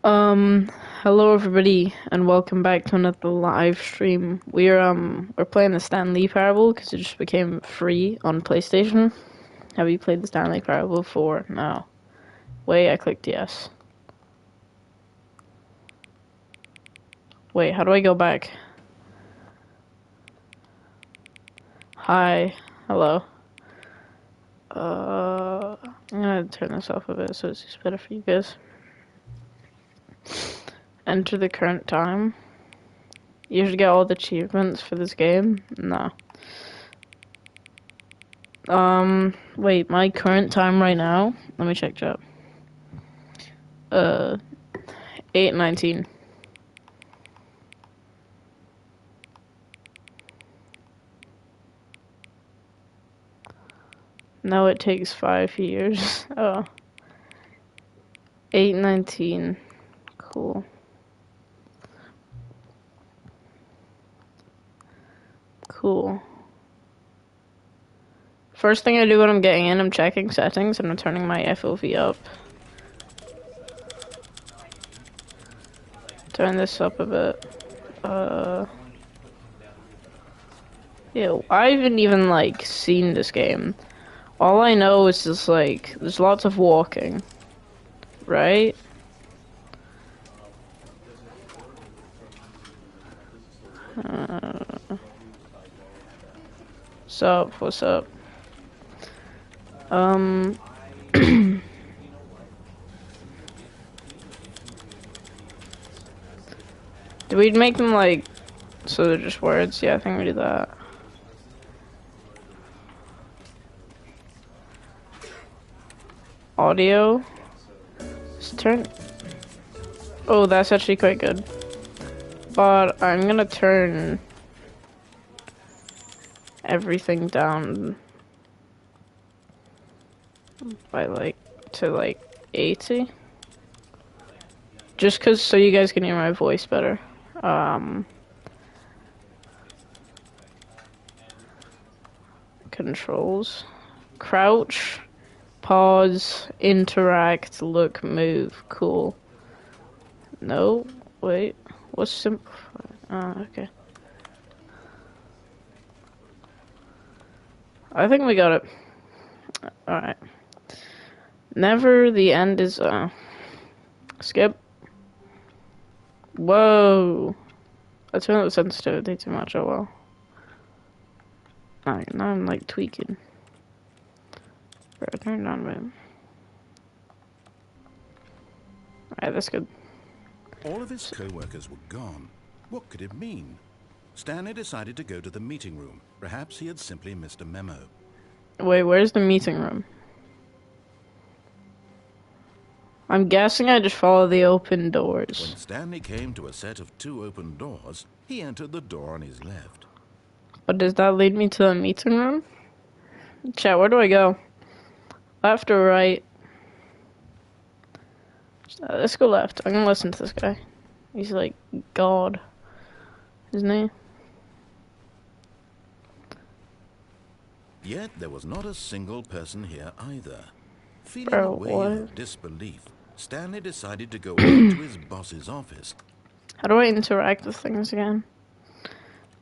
Um, Hello everybody, and welcome back to another live stream. We're playing the Stanley Parable because it just became free on PlayStation. Have you played the Stanley Parable before? No. Wait, I clicked yes. Wait, how do I go back? Hi, hello. I'm gonna turn this off a bit so it's just better for you guys. Enter the current time. You should get all the achievements for this game. No. Wait, my current time right now. Let me check chat. 8:19. No, it takes 5 years. Oh. 8:19. Cool. Cool. First thing I do when I'm getting in, I'm checking settings and I'm turning my FOV up. Turn this up a bit. Ew, I haven't even, like, seen this game. All I know is just, like, there's lots of walking. Right? What's up? What's up? Do we make them, like, so they're just words? Yeah, I think we do that. Audio. Let's turn. Oh, that's actually quite good. But I'm gonna turn everything down by to 80. Just cause so you guys can hear my voice better. Controls. Crouch. Pause. Interact. Look. Move. Cool. No. Wait. What's simplify? Okay. I think we got it. Alright. Never the end is, skip. Whoa. I turned up the sensitivity too much, oh well. Alright, now I'm like tweaking. Turn it on, man. Alright, that's good. All of his co-workers were gone. What could it mean? Stanley decided to go to the meeting room. Perhaps he had simply missed a memo. Wait, where's the meeting room? I'm guessing I just follow the open doors. When Stanley came to a set of 2 open doors, he entered the door on his left. But does that lead me to the meeting room? Chat, where do I go? Left or right? Let's go left. I'm gonna listen to this guy. He's like God, isn't he? Yet there was not a single person here either. Feeling Bro, a wave what? of disbelief, Stanley decided to go over to his boss's office. How do I interact with things again?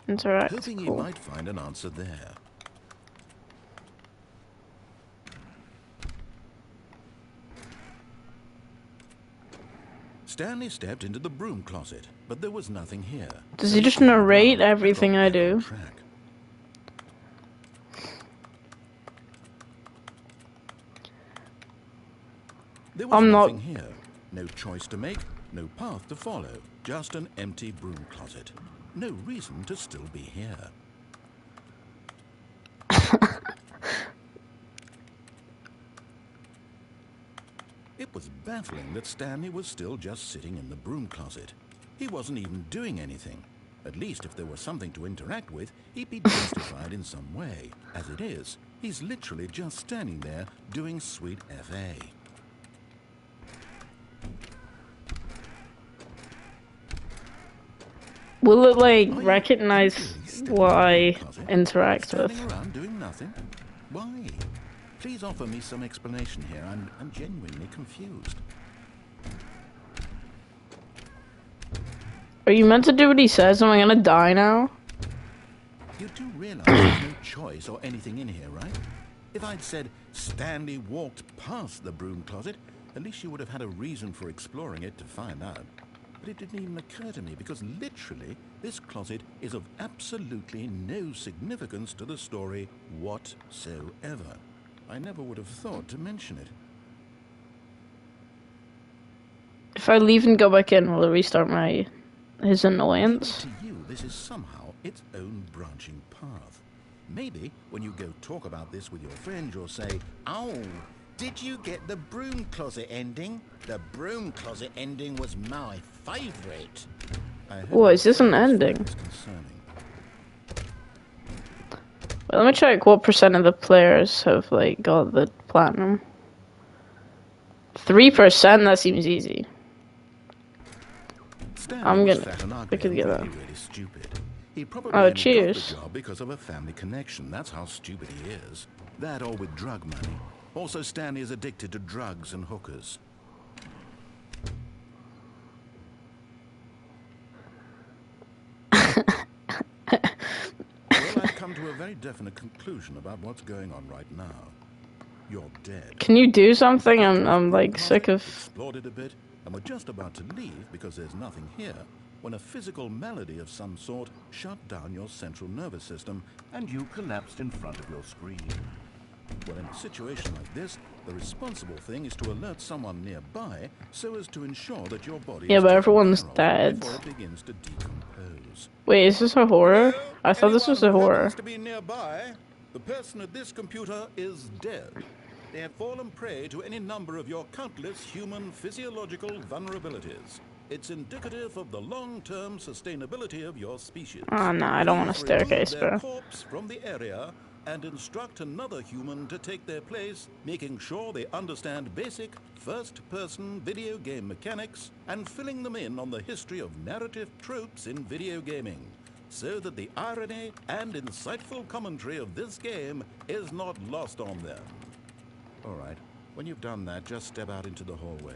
Interact. Hoping he Cool. might find an answer there. Stanley stepped into the broom closet, but there was nothing here. Does he just narrate everything I do? There was nothing here. No choice to make, no path to follow. Just an empty broom closet. No reason to still be here. It was baffling that Stanley was still just sitting in the broom closet. He wasn't even doing anything. At least if there was something to interact with, he'd be justified in some way. As it is, he's literally just standing there doing sweet FA. Will it like recognize what I interact with? Standing around doing nothing? Why? Please offer me some explanation here. I'm genuinely confused. Are you meant to do what he says? Am I gonna die now? You do realize there's no choice or anything in here, right? If I'd said Stanley walked past the broom closet, at least you would have had a reason for exploring it to find out. But it didn't even occur to me because literally this closet is of absolutely no significance to the story whatsoever. I never would have thought to mention it. If I leave and go back in, will it restart his annoyance? Maybe to you, this is somehow its own branching path. Maybe when you go talk about this with your friend, you'll say, "Oh, did you get the broom closet ending? The broom closet ending was my favorite." What, is this an ending? Well, let me check what percent of the players have, like, got the platinum. 3%? That seems easy. I'm gonna get that. Really stupid. He probably only cheers. got the job because of a family connection. That's how stupid he is. That or with drug money. Also, Stanley is addicted to drugs and hookers. Well, I've come to a very definite conclusion about what's going on right now. You're dead. Can you do something? I'm like sick of... Explored it a bit, and we're just about to leave because there's nothing here, when a physical malady of some sort shut down your central nervous system and you collapsed in front of your screen. Well, in a situation like this, the responsible thing is to alert someone nearby so as to ensure that your body but everyone's dead. before it begins to decompose. Wait, is this a horror? I thought this was a horror. To be nearby, the person at this computer is dead. They have fallen prey to any number of your countless human physiological vulnerabilities. It's indicative of the long-term sustainability of your species. Oh no, I don't want a staircase, bro. Corpse from the area and instruct another human to take their place, making sure they understand basic first-person video game mechanics and filling them in on the history of narrative tropes in video gaming, so that the irony and insightful commentary of this game is not lost on them. All right, when you've done that, just step out into the hallway.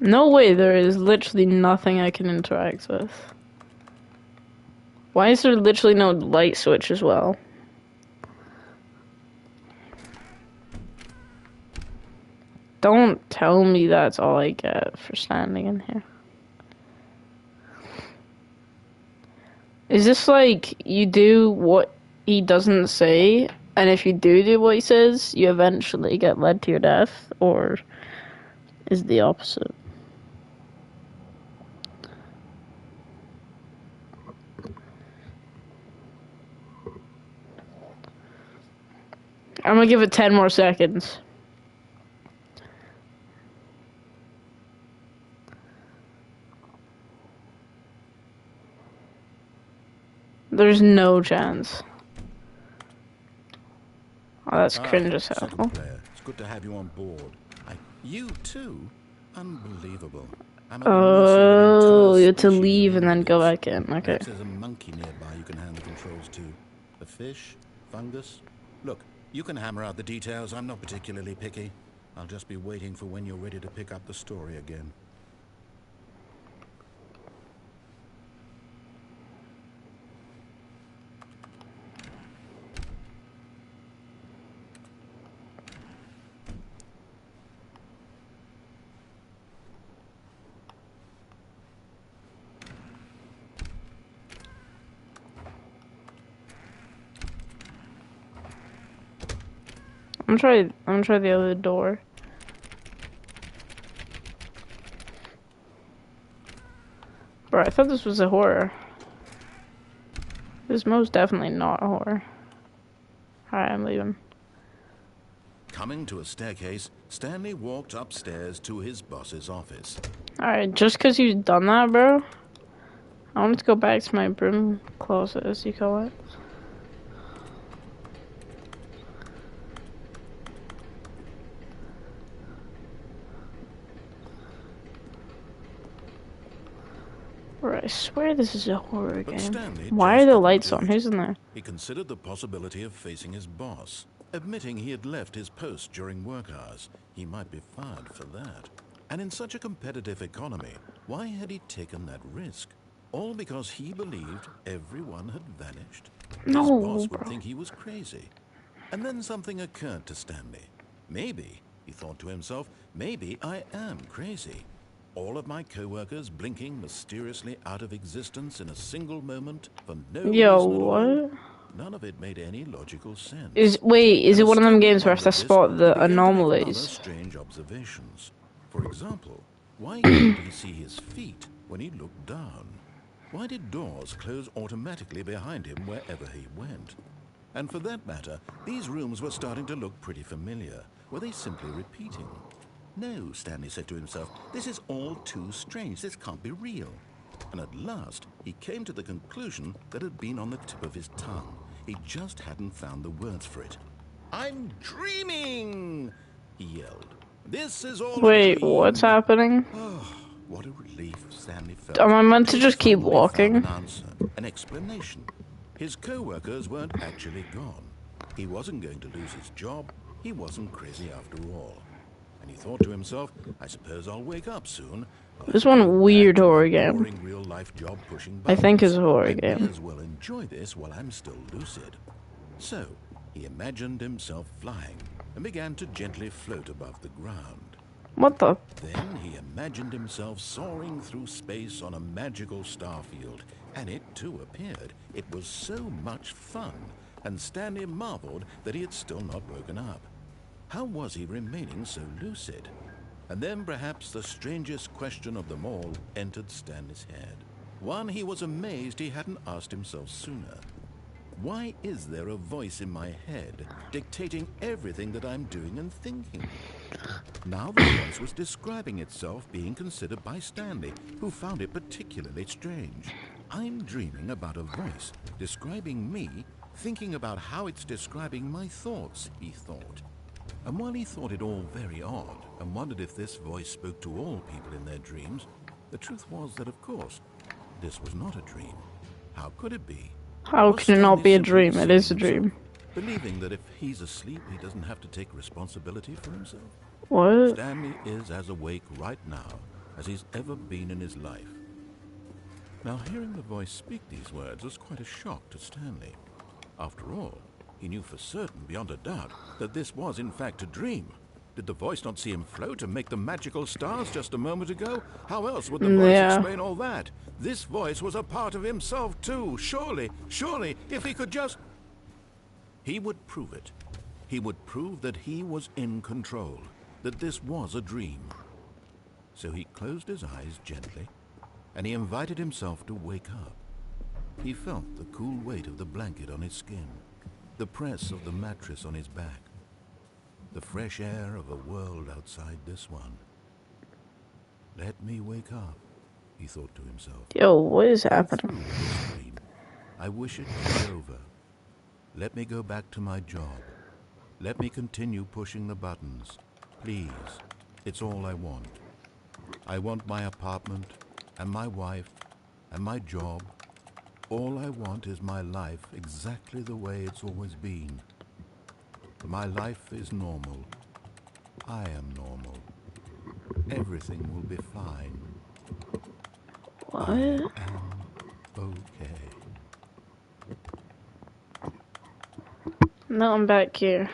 No way, there is literally nothing I can interact with. Why is there literally no light switch as well? Don't tell me that's all I get for standing in here. Is this like, you do what he doesn't say, and if you do what he says, you eventually get led to your death, or is it the opposite? I'm gonna give it 10 more seconds. There's no chance. Oh, that's cringe as hell. It's good to have you on board. You too? Unbelievable. Oh, you have to leave and then go back in. Okay. There's a monkey nearby you can hand the controls to. A fish? Fungus? Look, you can hammer out the details. I'm not particularly picky. I'll just be waiting for when you're ready to pick up the story again. I'm gonna try the other door. Bro, I thought this was a horror. This is most definitely not a horror. Alright, I'm leaving. Coming to a staircase, Stanley walked upstairs to his boss's office. Alright, just because you've done that, bro, I wanted to go back to my broom closet, as you call it. Bro, I swear this is a horror game. Why are the lights on? Who's in there? He considered the possibility of facing his boss. Admitting he had left his post during work hours, he might be fired for that. And in such a competitive economy, why had he taken that risk? All because he believed everyone had vanished? His No, boss would bro. think he was crazy. And then something occurred to Stanley. Maybe, he thought to himself, maybe I am crazy. All of my co-workers blinking mysteriously out of existence in a single moment for no Yo, reason at all. what? None of it made any logical sense. Is it And one as of them Stanley games where I have to pondered this, spot he the began to make other anomalies? strange observations. For example, why couldn't he see his feet when he looked down? Why did doors close automatically behind him wherever he went? And for that matter, these rooms were starting to look pretty familiar. Were they simply repeating? No, Stanley said to himself, this is all too strange. This can't be real. And at last, he came to the conclusion that had been on the tip of his tongue. He just hadn't found the words for it. I'm dreaming, he yelled. This is all a Wait, dream. what's happening? Oh, what a relief Stanley felt. Am I meant to He just keep finally walking? found an answer, an explanation. His co-workers weren't actually gone. He wasn't going to lose his job. He wasn't crazy after all. And he thought to himself, I suppose I'll wake up soon. This one weird horror game. Boring real-life job pushing I think buttons. is a horror I game. may as well enjoy this while I'm still lucid. So, he imagined himself flying and began to gently float above the ground. What the? Then he imagined himself soaring through space on a magical starfield, and it too appeared. It was so much fun, and Stanley marveled that he had still not woken up. How was he remaining so lucid? And then perhaps the strangest question of them all entered Stanley's head. One he was amazed he hadn't asked himself sooner. Why is there a voice in my head dictating everything that I'm doing and thinking? Now the voice was describing itself being considered by Stanley, who found it particularly strange. I'm dreaming about a voice describing me, thinking about how it's describing my thoughts, he thought. And while he thought it all very odd and wondered if this voice spoke to all people in their dreams, the truth was that, of course, this was not a dream. How could it be? How can it not be a dream? It is a dream. Believing that if he's asleep, he doesn't have to take responsibility for himself. What? Stanley is as awake right now as he's ever been in his life. Now, hearing the voice speak these words was quite a shock to Stanley. After all, he knew for certain, beyond a doubt, that this was in fact a dream. Did the voice not see him float and make the magical stars just a moment ago? How else would the voice explain all that? This voice was a part of himself too. Surely, if he could just... He would prove it. He would prove that he was in control, that this was a dream. So he closed his eyes gently, and he invited himself to wake up. He felt the cool weight of the blanket on his skin, the press of the mattress on his back, the fresh air of a world outside this one. Let me wake up, he thought to himself. Yo, what is Through happening? this dream, I wish it to be over. Let me go back to my job. Let me continue pushing the buttons. Please, it's all I want. I want my apartment, and my wife, and my job. All I want is my life exactly the way it's always been. My life is normal. I am normal. Everything will be fine. What? I am okay. Now I'm back here.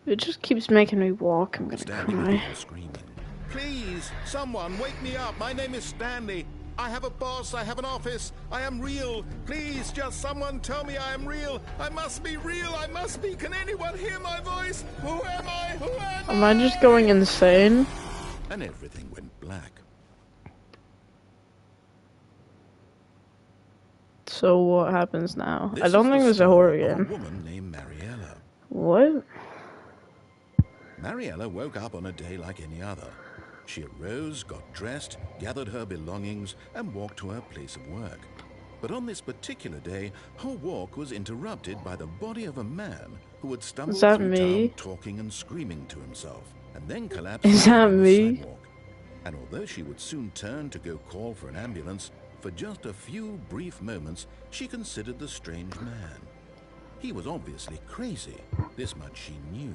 If it just keeps making me walk, I'm gonna Stanley cry. began screaming. Please, someone, wake me up. My name is Stanley. I have a boss. I have an office. I am real. Please, just someone tell me I am real. I must be real. I must be. Can anyone hear my voice? Who am I? Who am I? Am I just going insane? And everything went black. So what happens now? This I don't is think the there's a story horror of game. a woman named Mariella. What? Mariella woke up on a day like any other. She arose, got dressed, gathered her belongings, and walked to her place of work. But on this particular day, her walk was interrupted by the body of a man who had stumbled Is that through me? town talking and screaming to himself, and then collapsed Is that on the me? sidewalk. And although she would soon turn to go call for an ambulance, for just a few brief moments she considered the strange man. He was obviously crazy. This much she knew.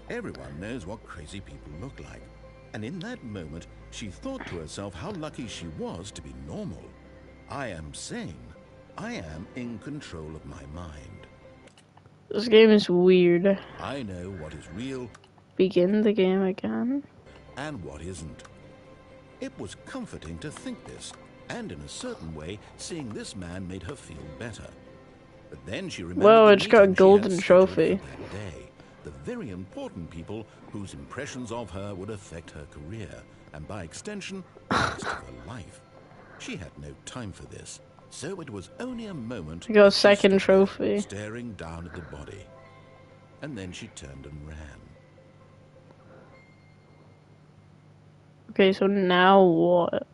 Everyone knows what crazy people look like. And in that moment, she thought to herself how lucky she was to be normal. I am sane. I am in control of my mind. This game is weird. I know what is real Begin the game again. and what isn't. It was comforting to think this, and in a certain way, seeing this man made her feel better. But then she remembered Whoa, the it's got a meeting she had golden scheduled trophy. for that day. The very important people whose impressions of her would affect her career, and by extension, the rest of her life. She had no time for this, so it was only a moment I got a that she second stood there, trophy. staring down at the body. And then she turned and ran. Okay, so now what?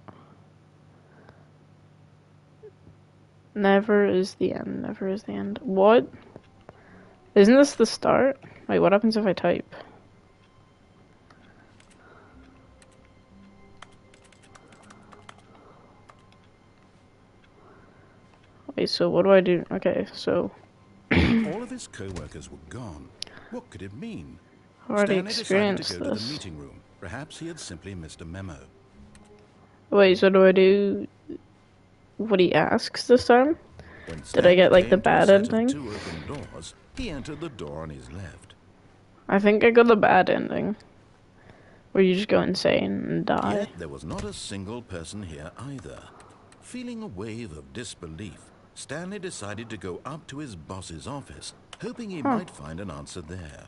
Never is the end. Never is the end. What? Isn't this the start? Wait, what happens if I type? Wait, so what do I do? Okay, so All of his co-workers were gone. What could it mean? I've already Stanley decided to experienced go to the this. meeting room. Perhaps he had simply missed a memo. Wait, so do I do what he asks this time? When Did I Stanley get like the came to a bad set of ending? 2 open doors, he entered the door on his left. I think I got the bad ending. Where you just go insane and die. Yet there was not a single person here either. Feeling a wave of disbelief, Stanley decided to go up to his boss's office, hoping he might find an answer there.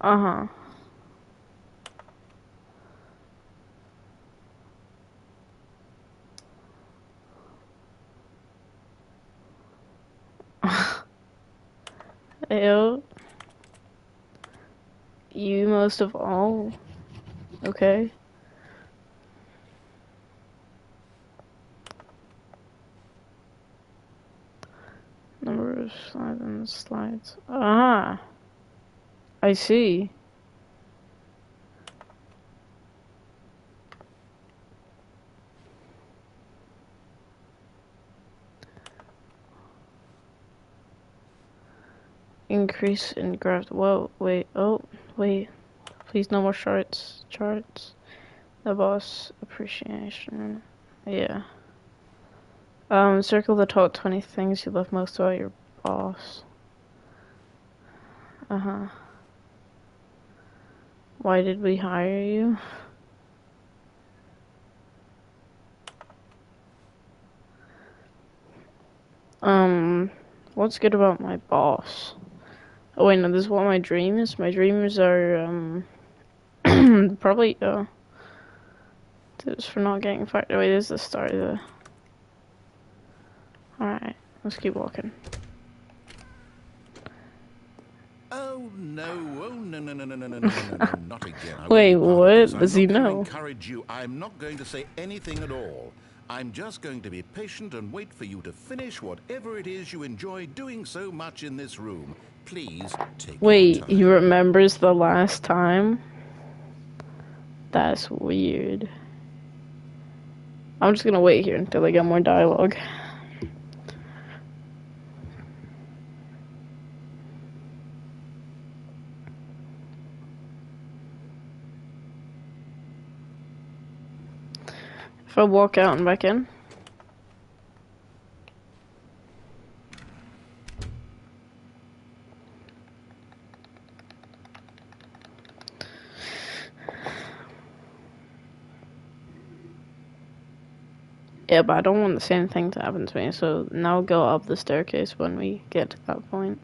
Uh-huh. Ew. You most of all. Okay. Number of slides and slides. Ah. I see. Increase in graph. Whoa, wait. Oh, wait. Please, no more charts. Charts. The boss appreciation. Yeah. Circle the top 20 things you love most about your boss. Uh-huh. Why did we hire you? What's good about my boss? Oh wait, no, this is what my dream is. My dreams are, probably, this for not getting fired. Oh, wait, this is the start of the... Alright, let's keep walking. Oh no, oh no, no, no, no, no, no, no, no, no, not again. I Wait, won't be part of this. what? Does he I'm not going know? to encourage you. I'm not going to say anything at all. I'm just going to be patient and wait for you to finish whatever it is you enjoy doing so much in this room. Please take your Wait, time. he remembers the last time? That's weird. I'm just gonna wait here until I get more dialogue. If I walk out and back in. Yeah, but I don't want the same thing to happen to me, so now go up the staircase when we get to that point.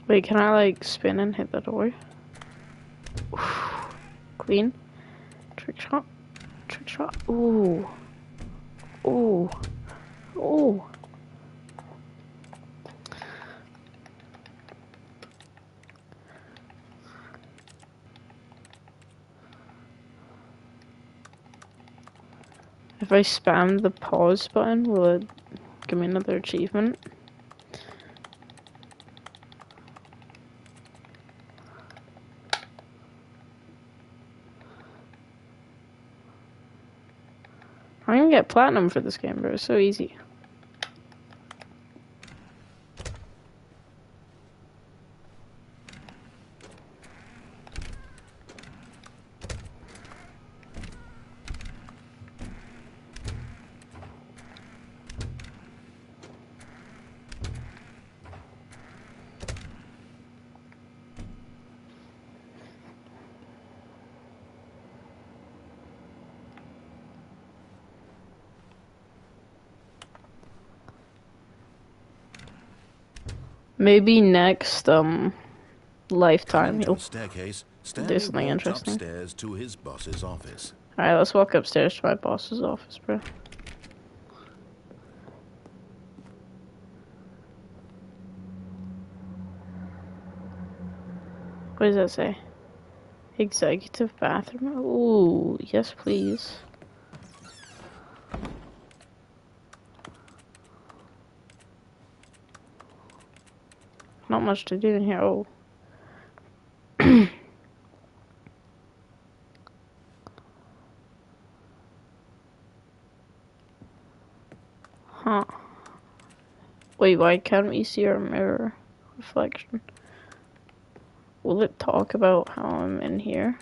Wait, can I like spin and hit the door? Clean. Trick shot. Trick shot. Ooh. Ooh. Ooh. If I spam the pause button, will it give me another achievement? I'm gonna get platinum for this game, bro. It's so easy. Maybe next lifetime Coming to you'll a staircase, do Stanley something walked interesting. upstairs to his boss's office. Alright, let's walk upstairs to my boss's office, bro. What does that say? Executive bathroom? Ooh, yes please. Not much to do in here. Oh. Huh. Wait, why can't we see our mirror reflection? Will it talk about how I'm in here?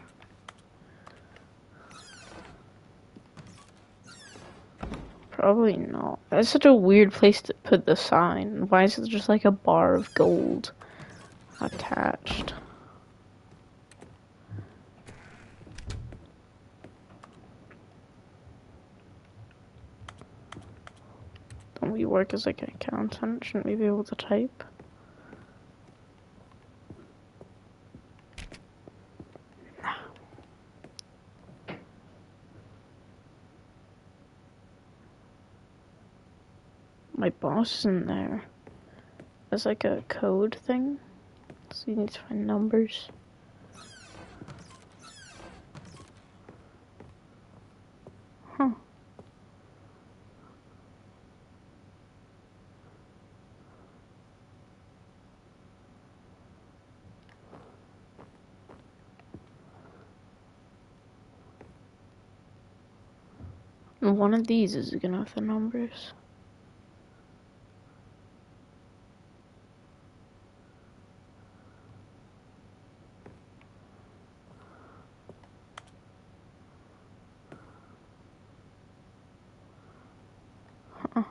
Probably not. That's such a weird place to put the sign. Why is it just like a bar of gold attached? Don't we work as like an accountant? Shouldn't we be able to type? My boss isn't there. There's like a code thing. So you need to find numbers. Huh. And one of these is gonna have the numbers. Huh.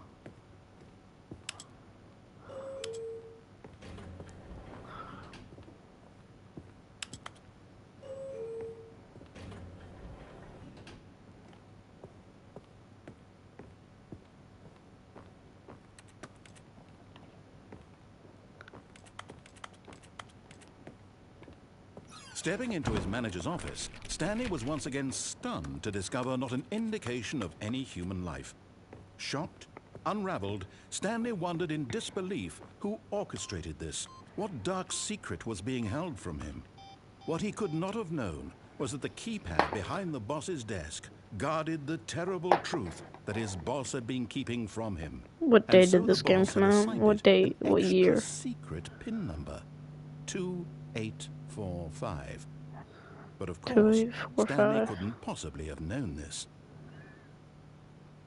Stepping into his manager's office, Stanley was once again stunned to discover not an indication of any human life. Shocked, unraveled, Stanley wondered in disbelief who orchestrated this. What dark secret was being held from him? What he could not have known was that the keypad behind the boss's desk guarded the terrible truth that his boss had been keeping from him. What And day so did the this game boss come had out? assigned What it date? an What extra year? secret PIN number, 2845. But of Two course, eight four Stanley five. couldn't possibly have known this.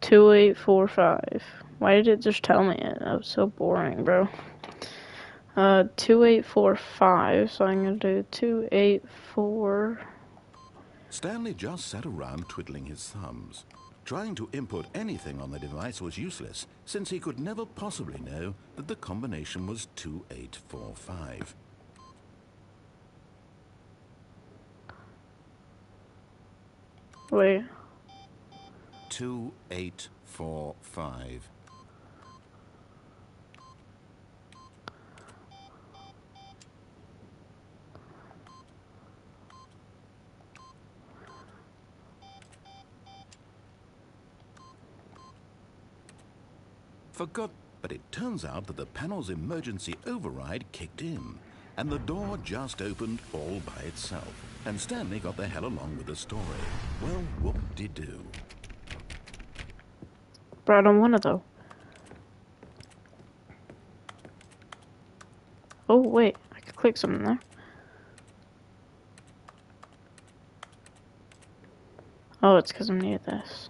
2845. Why did it just tell me it? That was so boring, bro. 2845. So I'm gonna do 284. Stanley just sat around twiddling his thumbs. Trying to input anything on the device was useless, since he could never possibly know that the combination was 2845. Wait. 2845. But it turns out that the panel's emergency override kicked in, and the door just opened all by itself. And Stanley got the hell along with the story. Well, whoop-de-doo. Bro, I don't want it though. Oh, wait. I could click something there. Oh, it's because I'm near this.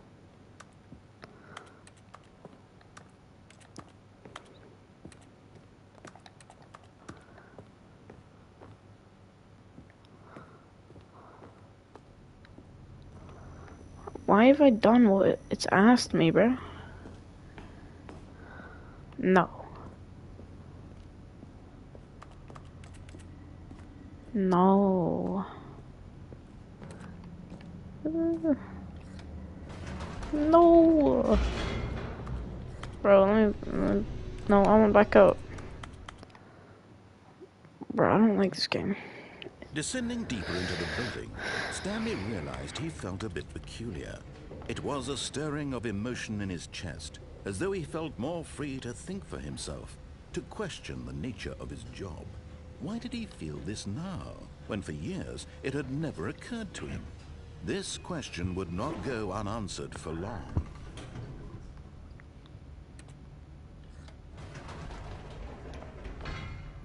Why have I done what it's asked me, bro? No. No. No. Bro, let me... No, I want back up. Bro, I don't like this game. Descending deeper into the building, Stanley realized he felt a bit peculiar. It was a stirring of emotion in his chest, as though he felt more free to think for himself, to question the nature of his job. Why did he feel this now, when for years it had never occurred to him? This question would not go unanswered for long.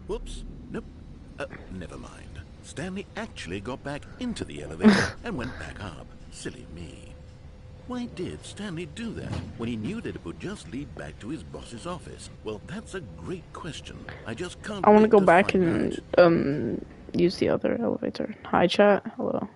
Whoops. Nope. Never mind. Stanley actually got back into the elevator and went back up. Silly me. Why did Stanley do that when he knew that it would just lead back to his boss's office? Well, that's a great question. I just can't I want to wait go to back find and out. use the other elevator. Hi, chat. Hello.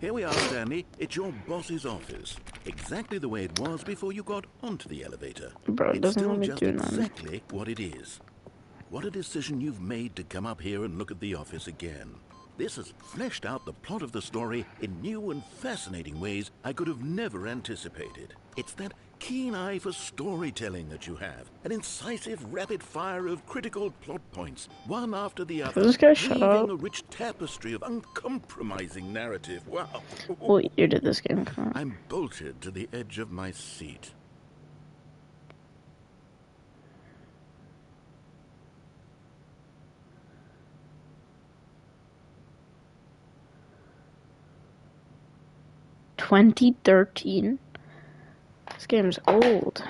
Here we are, Stanley. It's your boss's office. Exactly the way it was before you got onto the elevator. Bro, it It's doesn't still let me just do none. exactly what it is. What a decision you've made to come up here and look at the office again. This has fleshed out the plot of the story in new and fascinating ways I could have never anticipated. It's that keen eye for storytelling that you have, an incisive rapid fire of critical plot points, one after the Can other, this guy shut weaving up? a rich tapestry of uncompromising narrative. Wow. Well, you did this game. Come on. I'm bolted to the edge of my seat. $2013. This game's old.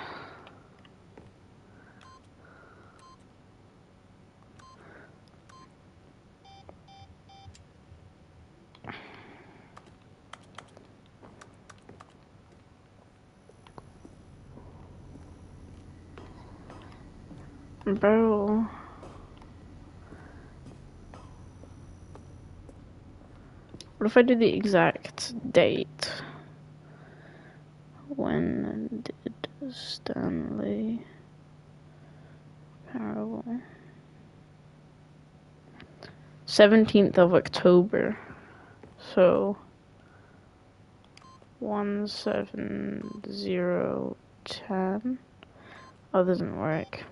Bro. What if I do the exact date? When did Stanley Parable? 17th of October. So 17010. Oh, that doesn't work.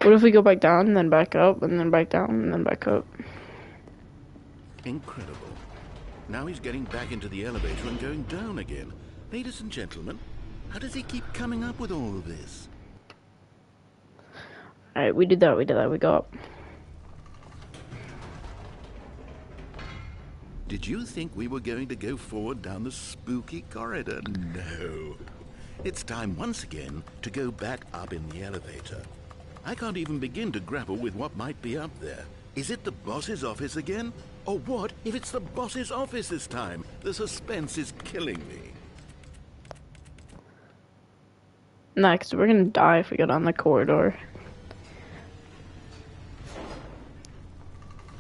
What if we go back down and then back up and then back down and then back up? Incredible. Now he's getting back into the elevator and going down again. Ladies and gentlemen, how does he keep coming up with all of this? Alright, we did that, we got up. Did you think we were going to go forward down the spooky corridor? No. It's time once again to go back up in the elevator. I can't even begin to grapple with what might be up there. Is it the boss's office again? Or what if it's the boss's office this time? The suspense is killing me. Nah, 'cause we're gonna die if we go down the corridor.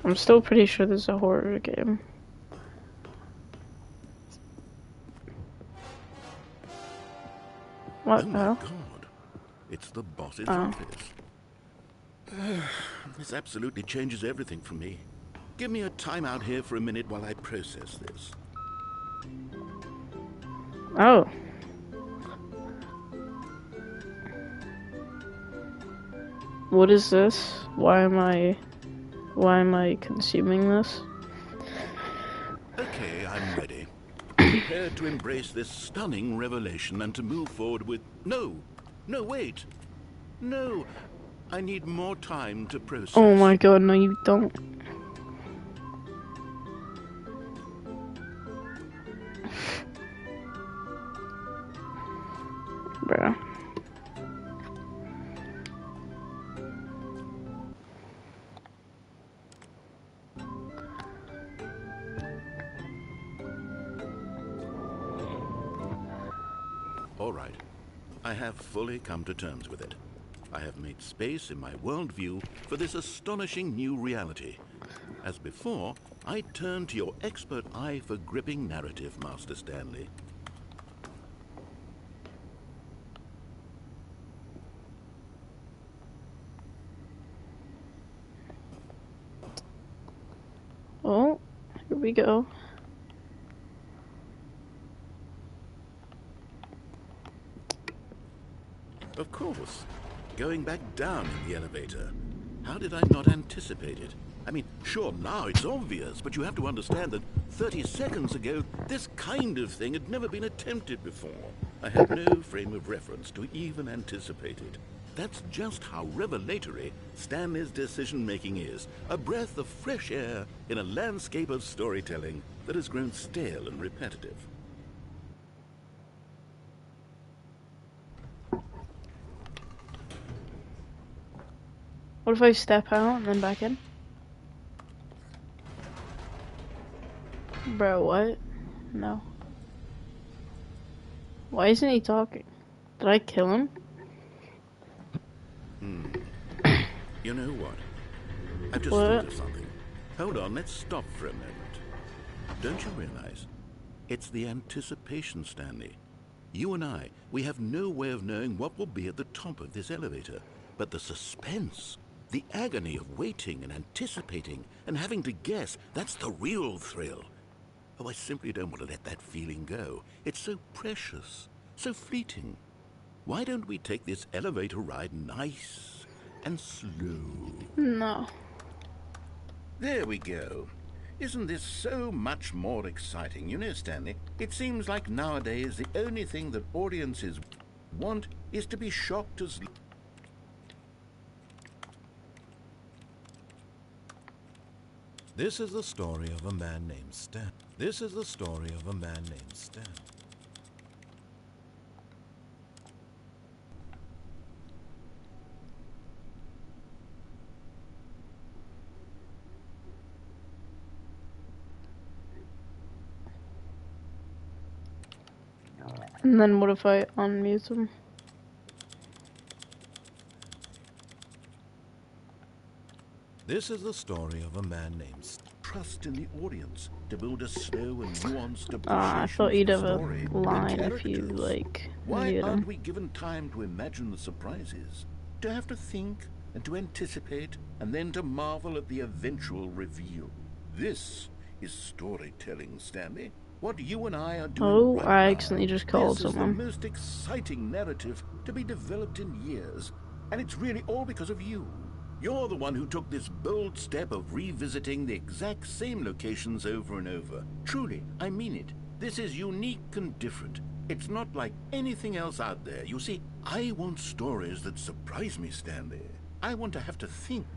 I'm still pretty sure this is a horror game. What Oh the my hell? God. It's the boss's office. This absolutely changes everything for me. Give me a time out here for a minute while I process this. Oh. What is this? Why am I consuming this? Okay, I'm ready. prepared to embrace this stunning revelation and to move forward with... No! No, wait! No! I need more time to process. Oh my god, no you don't. Bruh. All right. I have fully come to terms with it. I have made space in my worldview for this astonishing new reality. As before, I turn to your expert eye for gripping narrative, Master Stanley. Oh, here we go. Of course. Going back down in the elevator. How did I not anticipate it? I mean, sure, now it's obvious, but you have to understand that 30 seconds ago, this kind of thing had never been attempted before. I had no frame of reference to even anticipate it. That's just how revelatory Stanley's decision-making is. A breath of fresh air in a landscape of storytelling that has grown stale and repetitive. What if I step out and then back in? Bro, what? No. Why isn't he talking? Did I kill him? You know what? I've just What? thought of something. Hold on, let's stop for a moment. Don't you realize? It's the anticipation, Stanley. You and I, we have no way of knowing what will be at the top of this elevator. But the suspense, the agony of waiting and anticipating and having to guess, that's the real thrill. Oh, I simply don't want to let that feeling go. It's so precious, so fleeting. Why don't we take this elevator ride nice and slow? No. There we go. Isn't this so much more exciting? You know, Stanley, it seems like nowadays the only thing that audiences want is to be shocked as... This is the story of a man named Stan. This is the story of a man named Stan. And then what if I unmute him? This is the story of a man named Stan. Trust in the audience to build a slow and nuanced appreciation I thought you'd of have the a story line and if you, characters. like, Why muted aren't him. we given time to imagine the surprises? To have to think and to anticipate and then to marvel at the eventual reveal. This is storytelling, Stanley. What you and I are doing Oh, right I now. accidentally just called This is the someone. most exciting narrative to be developed in years. And it's really all because of you. You're the one who took this bold step of revisiting the exact same locations over and over. Truly, I mean it. This is unique and different. It's not like anything else out there. You see, I want stories that surprise me, Stanley. I want to have to think.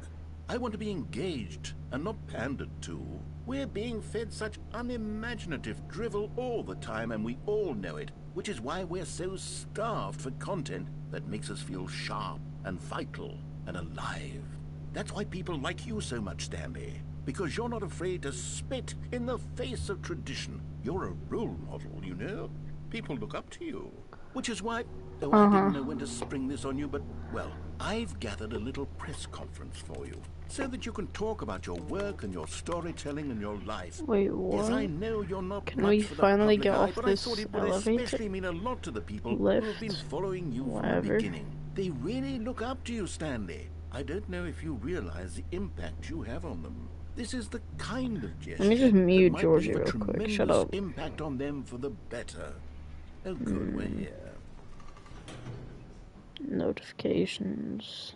I want to be engaged and not pandered to. We're being fed such unimaginative drivel all the time, and we all know it, which is why we're so starved for content that makes us feel sharp and vital and alive. That's why people like you so much, Stanley. Because you're not afraid to spit in the face of tradition. You're a role model, you know? People look up to you. Which is why... Oh, I didn't know when to spring this on you, but, well, I've gathered a little press conference for you. So that you can talk about your work and your storytelling and your life. Wait, Yes, I what? know you're not Can much we for the finally public get eye, off but I this thought it would elevator? especially mean a lot to the people who have been Lift? following you from the Whatever. beginning. They really look up to you, Stanley. I don't know if you realize the impact you have on them. This is the kind of gesture Let me just that mute might Georgie leave a real quick. Shut tremendous up. impact on them for the better. Oh, good, we're here. Notifications.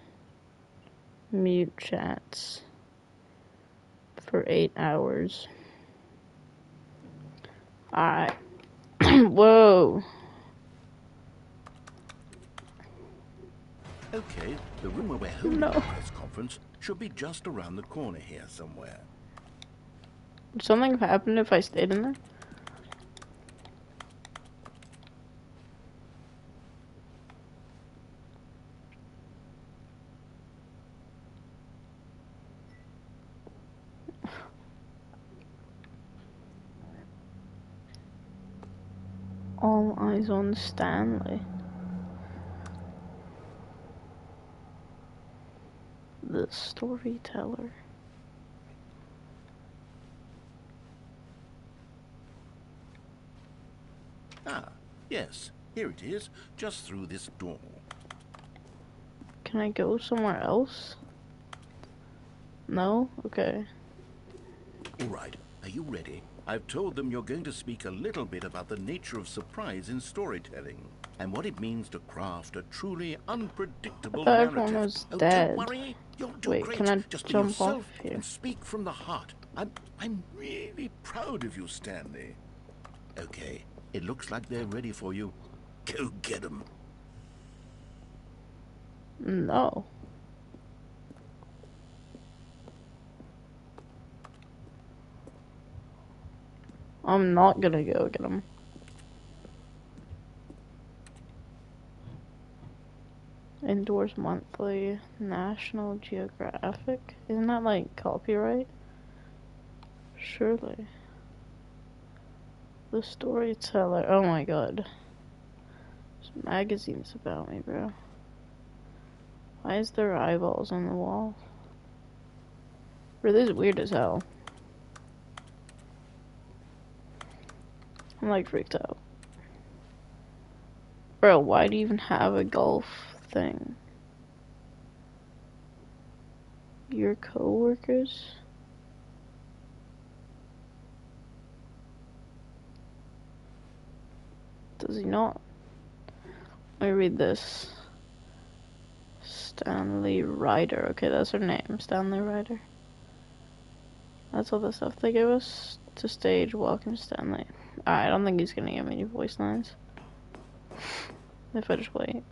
Mute chats. For 8 hours. Alright. Whoa. Okay, the room where we're holding No. the press conference should be just around the corner here somewhere. Would something have happened if I stayed in there? All eyes on Stanley. The storyteller. Ah, yes, here it is, just through this door. Can I go somewhere else? No? Okay. All right, are you ready? I've told them you're going to speak a little bit about the nature of surprise in storytelling and what it means to craft a truly unpredictable I thought everyone narrative. was Oh, dead. don't worry, you'll do Wait, great. can I Just be jump off yourself here? and speak from the heart. I'm really proud of you, Stanley. Okay, it looks like they're ready for you. Go get them. No. I'm not gonna go get him. Indoors Monthly, National Geographic. Isn't that like copyright? Surely. The Storyteller. Oh my god. There's magazines about me, bro. Why is there eyeballs on the wall? Bro, this is weird as hell. I'm like freaked out. Bro, why do you even have a golf thing? Your co-workers? Does he not? Let me read this. Stanley Ryder. Okay, that's her name. Stanley Ryder. That's all the stuff they give us. To stage, welcome Stanley. Alright, I don't think he's gonna give me any voice lines. If I just wait.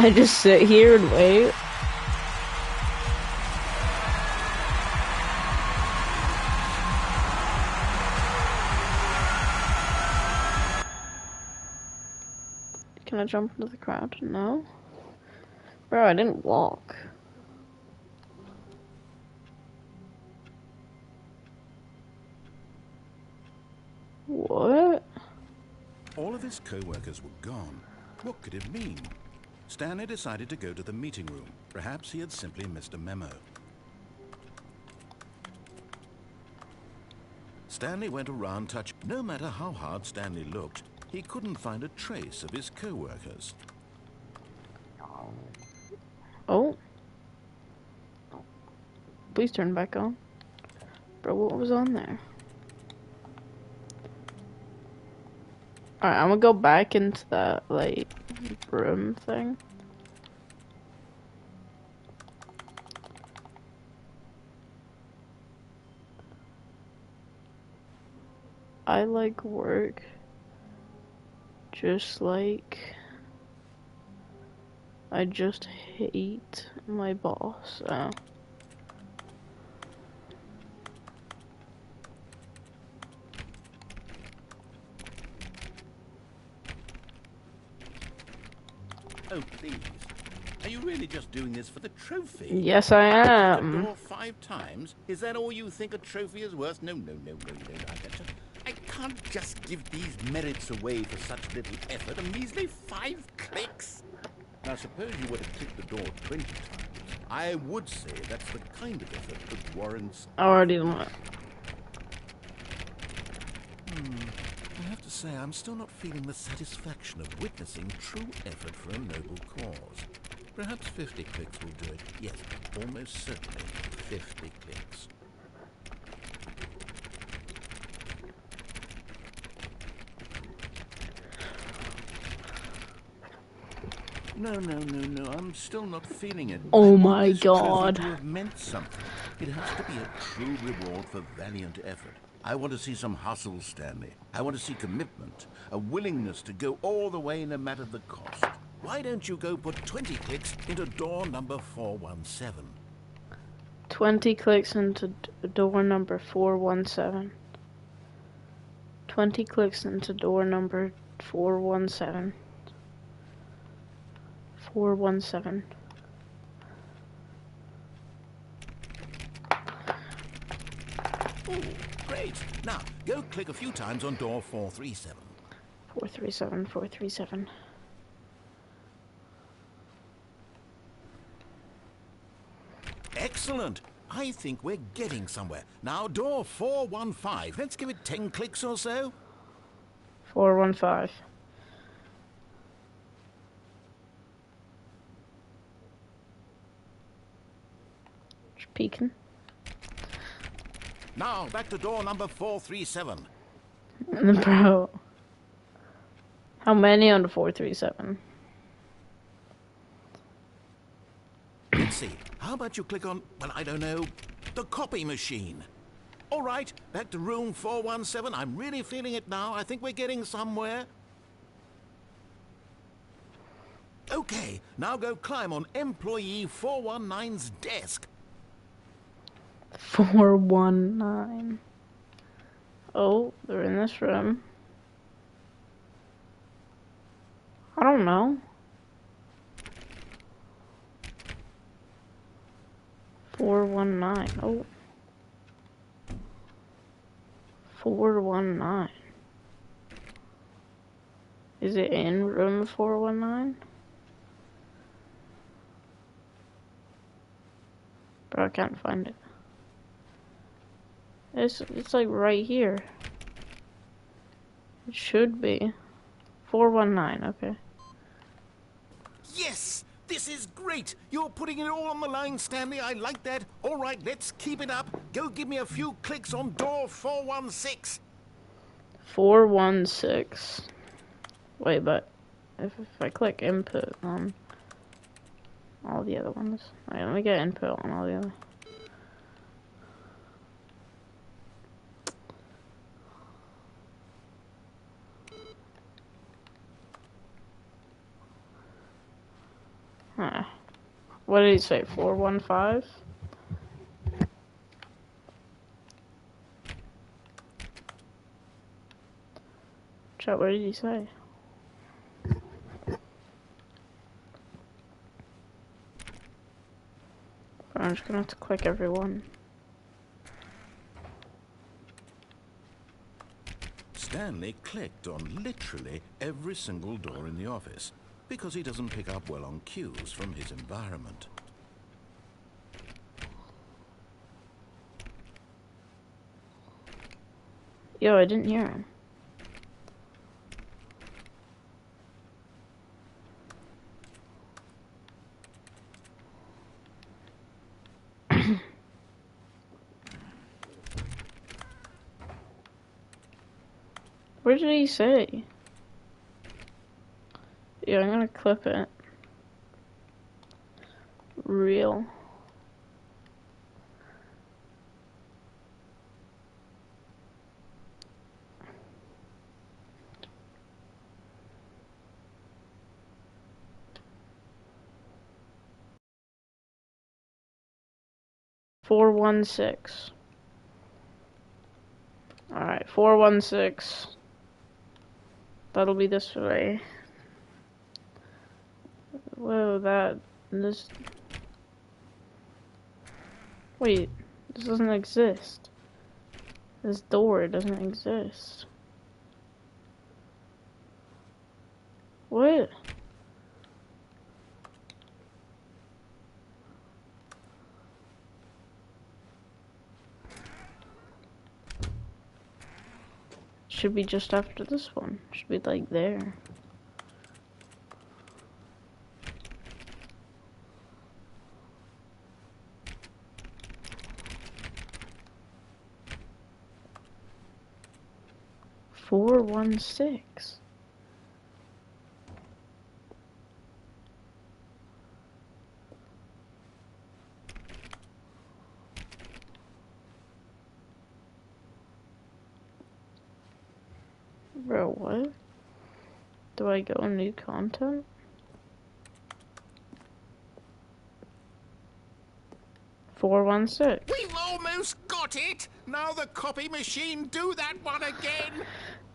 I just sit here and wait. Can I jump into the crowd? No? Bro, I didn't walk. What? All of his co-workers were gone. What could it mean? Stanley decided to go to the meeting room. Perhaps he had simply missed a memo. Stanley went around touching. No matter how hard Stanley looked, he couldn't find a trace of his co-workers. Oh. Please turn back on. Bro, what was on there? Alright, I'm gonna go back into that, like, room thing. I like work. Just like I just hate my boss. Oh, please. Are you really just doing this for the trophy? Yes, I The am. door 5 times? Is that all you think a trophy is worth? No. I can't just give these merits away for such little effort. A measly 5 clicks. Now, suppose you were to click the door 20 times. I would say that's the kind of effort that warrants... I already went. I have to say, I'm still not feeling the satisfaction of witnessing true effort for a noble cause. Perhaps 50 clicks will do it. Yes, almost certainly 50 clicks. No. I'm still not feeling it. I Oh want my this trophy god. to have meant something. It has to be a true reward for valiant effort. I want to see some hustle, Stanley. I want to see commitment, a willingness to go all the way no matter the cost. Why don't you go put 20 clicks into door number 417? 20 clicks into door number 417. 20 clicks into door number 417. 417. Ooh, great. Now, go click a few times on door 437. 437, 437. Excellent. I think we're getting somewhere. Now, door 415. Let's give it 10 clicks or so. 415. Just peeking. Now, back to door number 437. Bro. How many on the 437? Let's see. How about you click on, well, I don't know, the copy machine? All right, back to room 417. I'm really feeling it now. I think we're getting somewhere. Okay, now go climb on employee 419's desk. 419. Oh, they're in this room. I don't know. 419. Oh. 419. Is it in room 419? But I can't find it. It's like right here. It should be. 419, okay. Yes, this is great. You're putting it all on the line, Stanley. I like that. All right, let's keep it up. Go give me a few clicks on door 416. 416. Wait, but if I click input on all the other ones. Alright, let me get input on all the other. Huh. What did he say? 415? Chat, what did he say? I'm just gonna have to click every one. Stanley clicked on literally every single door in the office because he doesn't pick up well on cues from his environment. Yo, I didn't hear him. What did he say? Yeah, I'm gonna clip it. Real. Four one six. Alright, 416. That'll be this way. Whoa, this... Wait, this doesn't exist. This door doesn't exist. What? Should be just after this one. Should be like there. Four one six. Bro, what? Do I go new content? $416. We've almost got it! Now the copy machine do that one again!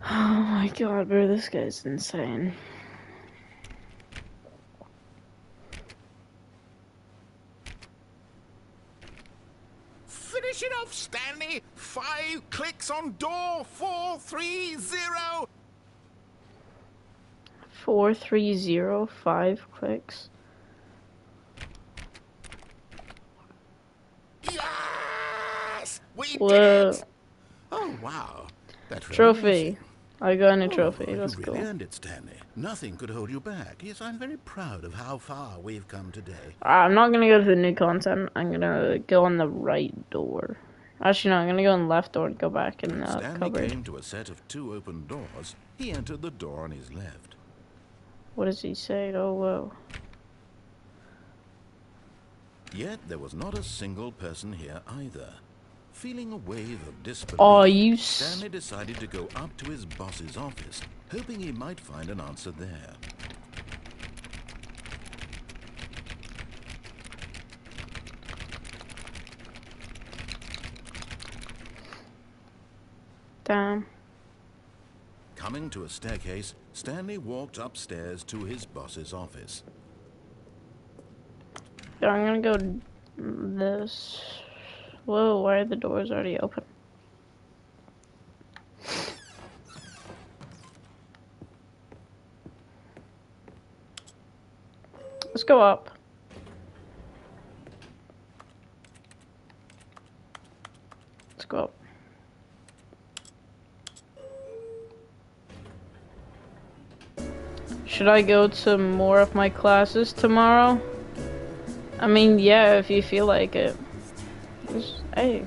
Oh my god, bro, this guy's insane. Finish it off, Stanley! 5 clicks on door 430! 4305 clicks. Yes! We Whoa. did it! Oh, wow. That really Trophy. is- I got a Oh, trophy. you That's really cool. earned it, Stanley. Nothing could hold you back. Yes, I'm very proud of how far we've come today. I'm not gonna go to the new content. I'm gonna go on the right door. Actually, no, I'm gonna go on the left door and go back in the Stanley cupboard. came to a set of 2 open doors. He entered the door on his left. What does he say? Oh, whoa. Yet there was not a single person here either. Feeling a wave of disbelief, Oh, you Stanley decided to go up to his boss's office, hoping he might find an answer there. Damn. Coming to a staircase, Stanley walked upstairs to his boss's office. Yeah, I'm gonna go this. Whoa, why are the doors already open? Let's go up. Let's go up. Should I go to more of my classes tomorrow? I mean, yeah, if you feel like it. Hey,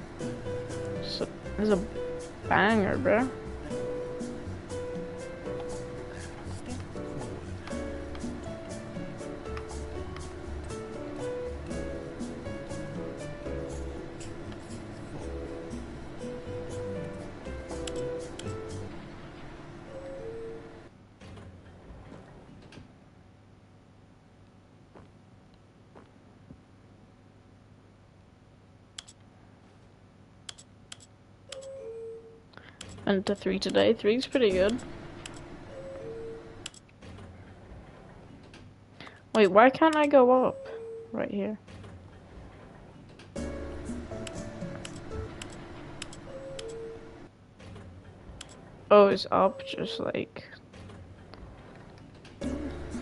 there's a banger, bro. Went to 3 today. 3's pretty good. Wait, why can't I go up? Right here. Oh, it's up just like...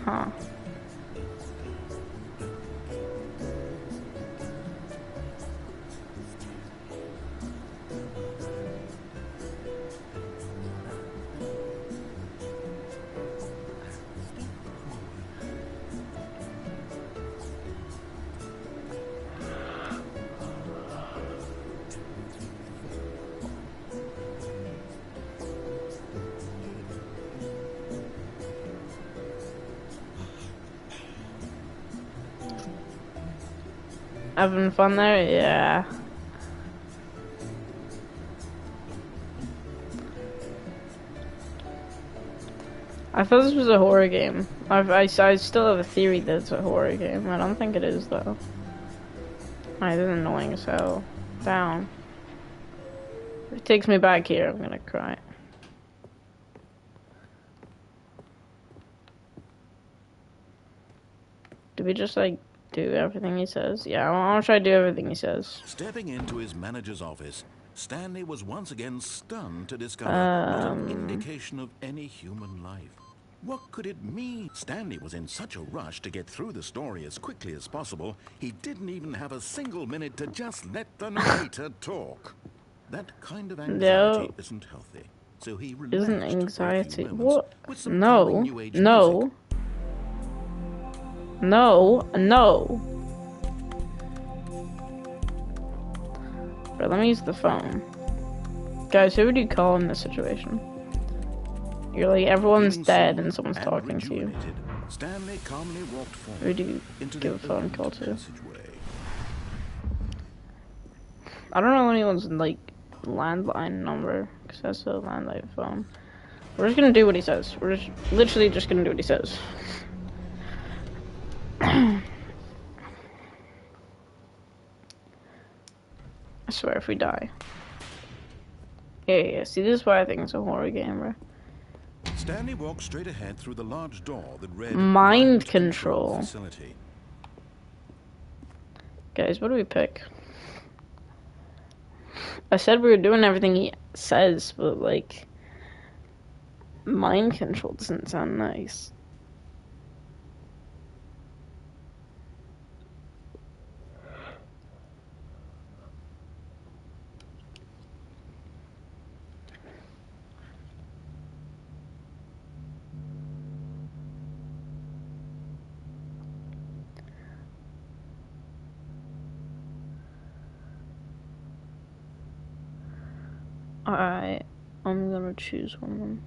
Huh. Having fun there? Yeah. I thought this was a horror game. I still have a theory that it's a horror game. I don't think it is, though. Alright, this is annoying as hell. Down. If it takes me back here, I'm gonna cry. Do we just, like, do everything he says? Yeah, I want to try to do everything he says. Stepping into his manager's office, Stanley was once again stunned to discover not an indication of any human life. What could it mean? Stanley was in such a rush to get through the story as quickly as possible, he didn't even have a single minute to just let the narrator talk. That kind of anxiety isn't healthy, so he relaxed Isn't for a few anxiety? moments What? with some No. calming New Age No. music. No. No. Bro, let me use the phone. Guys, who would you call in this situation? You're like, everyone's Feeling dead soothed and someone's and talking to you. rejuvenated, Stanley calmly walked forward Who do you into give a the phone opened call to? passageway. I don't know anyone's, like, landline number, because that's a landline phone. We're just gonna do what he says. We're just literally just gonna do what he says. I swear if we die. Yeah. See, this is why I think it's a horror game, bro. Stanley walked straight ahead through the large door that read Mind control facility. Guys, what do we pick? I said we were doing everything he says, but like mind control doesn't sound nice. Alright, I'm gonna choose one of them.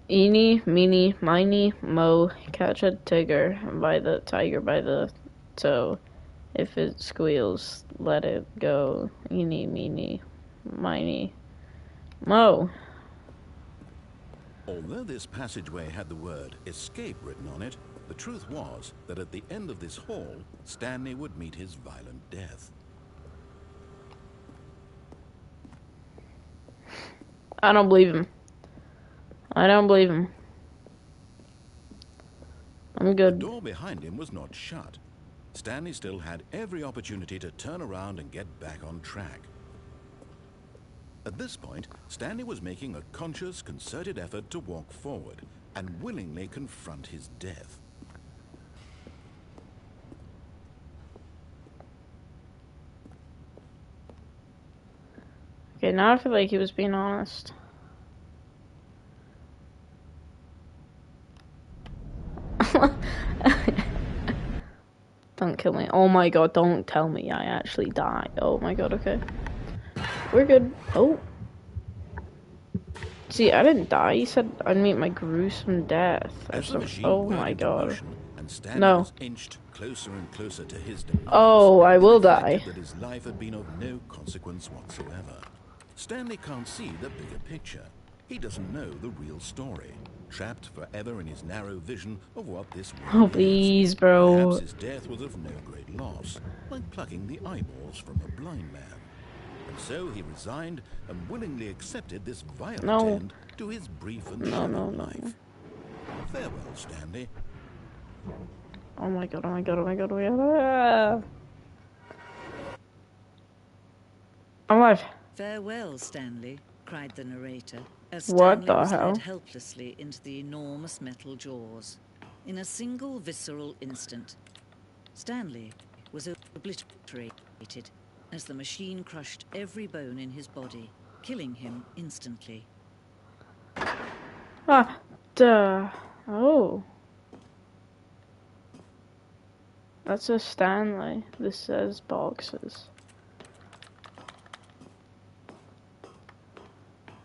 Eeny, meeny, miny, mo, catch a tiger by the tiger by the toe. If it squeals, let it go. Eeny, meeny, miny, mo. Although this passageway had the word escape written on it, the truth was that at the end of this hall, Stanley would meet his violent death. I don't believe him. I don't believe him. I'm good. The door behind him was not shut. Stanley still had every opportunity to turn around and get back on track. At this point, Stanley was making a conscious, concerted effort to walk forward and willingly confront his death. Okay, now I feel like he was being honest. Don't kill me. Oh my god, don't tell me I actually died. Oh my god, okay. We're good. Oh. See, I didn't die. He said I'd meet my gruesome death. Oh my god. And Stanley No. was inched closer and closer to his demise. Oh, I will die. That his life had been of no consequence whatsoever. Stanley can't see the bigger picture. He doesn't know the real story. Trapped forever in his narrow vision of what this world Oh, is. please, bro. Perhaps his death was of no great loss, like plucking the eyeballs from a blind man. And so he resigned and willingly accepted this violent end to his brief and shallow life. Farewell, Stanley. Oh my god, oh my god, oh my god, oh my god. I'm alive. Farewell, Stanley, cried the narrator, as What Stanley the was hell? led helplessly into the enormous metal jaws. In a single visceral instant, Stanley was obliterated as the machine crushed every bone in his body, killing him instantly. Ah, duh. Oh. That's a Stanley. This says boxes.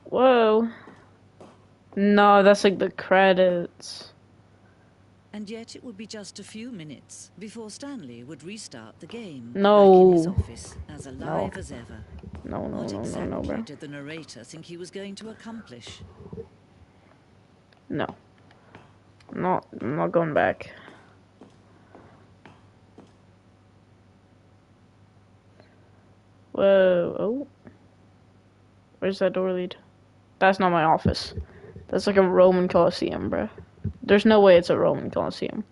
Whoa. No, that's like the credits. And yet it would be just a few minutes before Stanley would restart the game. No. Back in his office, as alive as ever. No, What exactly bro. did the narrator think he was going to accomplish? No. I'm not going back. Whoa. Oh. Where's that door lead? That's not my office. That's like a Roman Colosseum, bruh. There's no way it's a Roman Colosseum.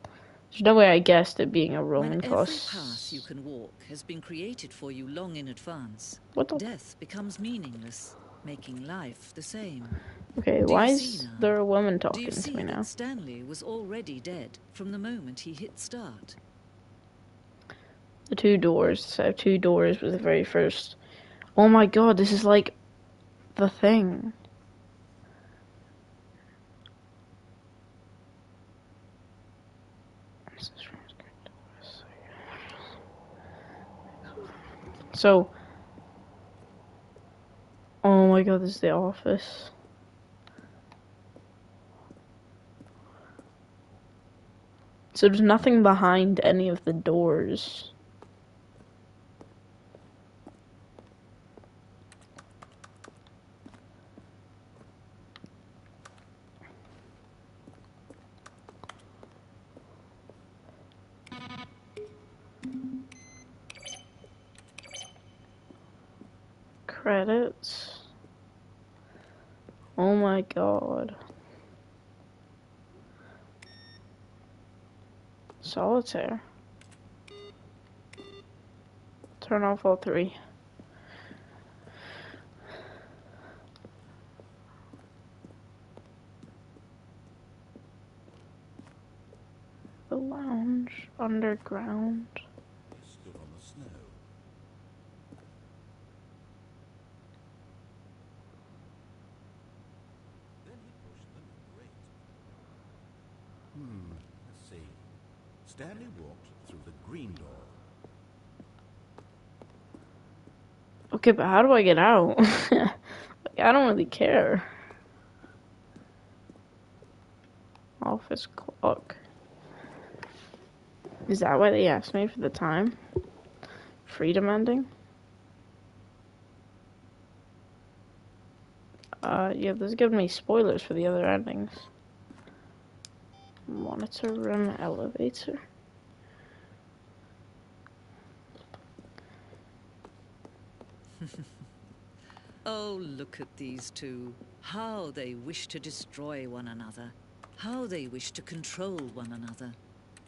There's no way I guessed it being a Roman Colosseum. Every path you can walk has been created for you long in advance. What the? Death becomes meaningless, making life the same. Okay, why is there a woman talking to me now? Stanley was already dead from the moment he hit start. The two doors. So I have two doors with the very first. Oh my god, this is like the thing. So, oh my god, this is the office. So there's nothing behind any of the doors. Credits. Oh my god. Solitaire. Turn off all three. The lounge underground. He stood on the snow. Then he pushed the grate. Let's see. Stanley walked through the green door. Okay, but how do I get out? Like, I don't really care. Office clock. Is that why they asked me for the time? Freedom ending? Yeah, this gives me spoilers for the other endings. Monitor room, elevator. Oh, look at these two. How they wish to destroy one another. How they wish to control one another.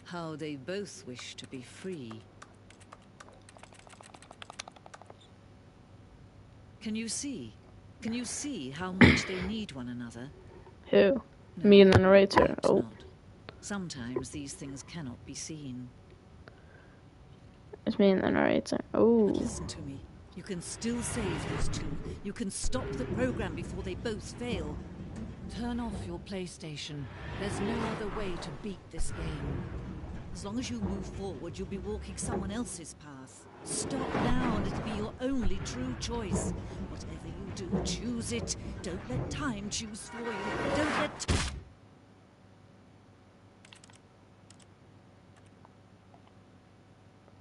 How they both wish to be free. Can you see? Can you see how much they need one another? Who? No, Me and the narrator. perhaps Oh. not. Sometimes these things cannot be seen. It's me and the narrator. Oh. But listen to me. You can still save those two. You can stop the program before they both fail. Turn off your PlayStation. There's no other way to beat this game. As long as you move forward, you'll be walking someone else's path. Stop now and it'll be your only true choice. Whatever you do, choose it. Don't let time choose for you. Don't let...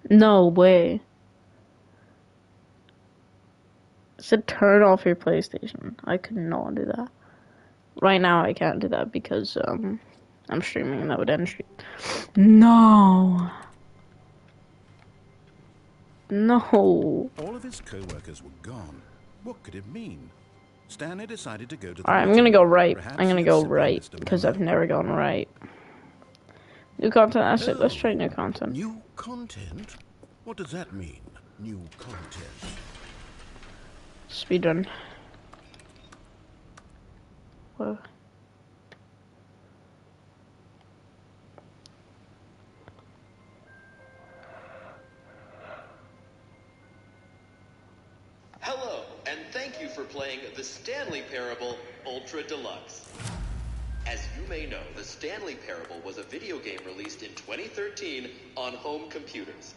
No way. It said turn off your PlayStation. I could not do that. Right now I can't do that because I'm streaming and that would end stream. No. No. All of his co-workers were gone. What could it mean? Stanley decided to go to the... Alright, I'm gonna go right. Perhaps I'm gonna he go simply right missed a because memo. I've never gone right. New content, that's it. Let's try new content. New content? What does that mean? New content. Speedrun. Whoa. Hello, and thank you for playing the Stanley Parable Ultra Deluxe. As you may know, the Stanley Parable was a video game released in 2013 on home computers.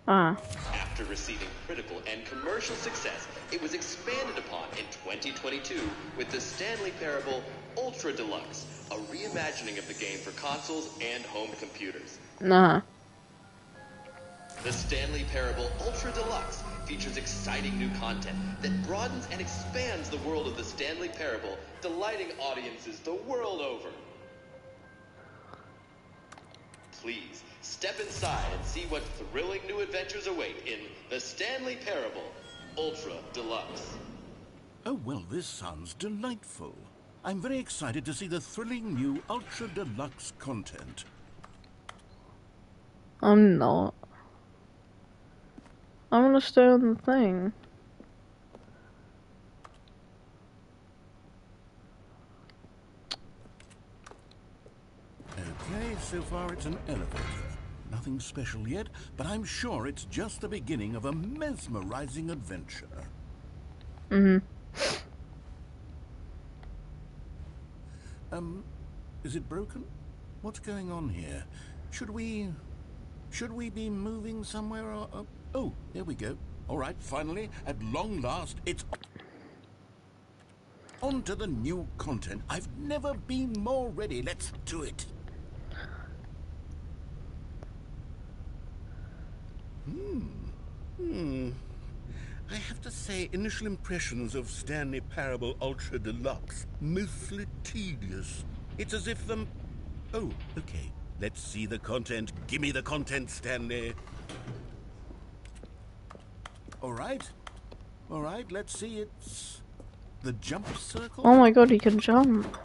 After receiving critical and commercial success, it was expanded upon in 2022 with the Stanley Parable Ultra Deluxe, a reimagining of the game for consoles and home computers. Nah. The Stanley Parable Ultra Deluxe features exciting new content that broadens and expands the world of the Stanley Parable, delighting audiences the world over. Please, step inside and see what thrilling new adventures await in the Stanley Parable Ultra Deluxe. Oh, well, this sounds delightful. I'm very excited to see the thrilling new Ultra Deluxe content. I'm not. I'm gonna stay on the thing. Okay, so far it's an elevator. Nothing special yet, but I'm sure it's just the beginning of a mesmerizing adventure. Is it broken? What's going on here? Should we be moving somewhere or... oh, there we go. All right, finally, at long last, it's... on to the new content. I've never been more ready. Let's do it. I have to say, initial impressions of Stanley Parable Ultra Deluxe, mostly tedious. It's as if them... oh, okay. Let's see the content. Give me the content, Stanley. All right. All right, let's see. It's the jump circle. Oh my god, he can jump.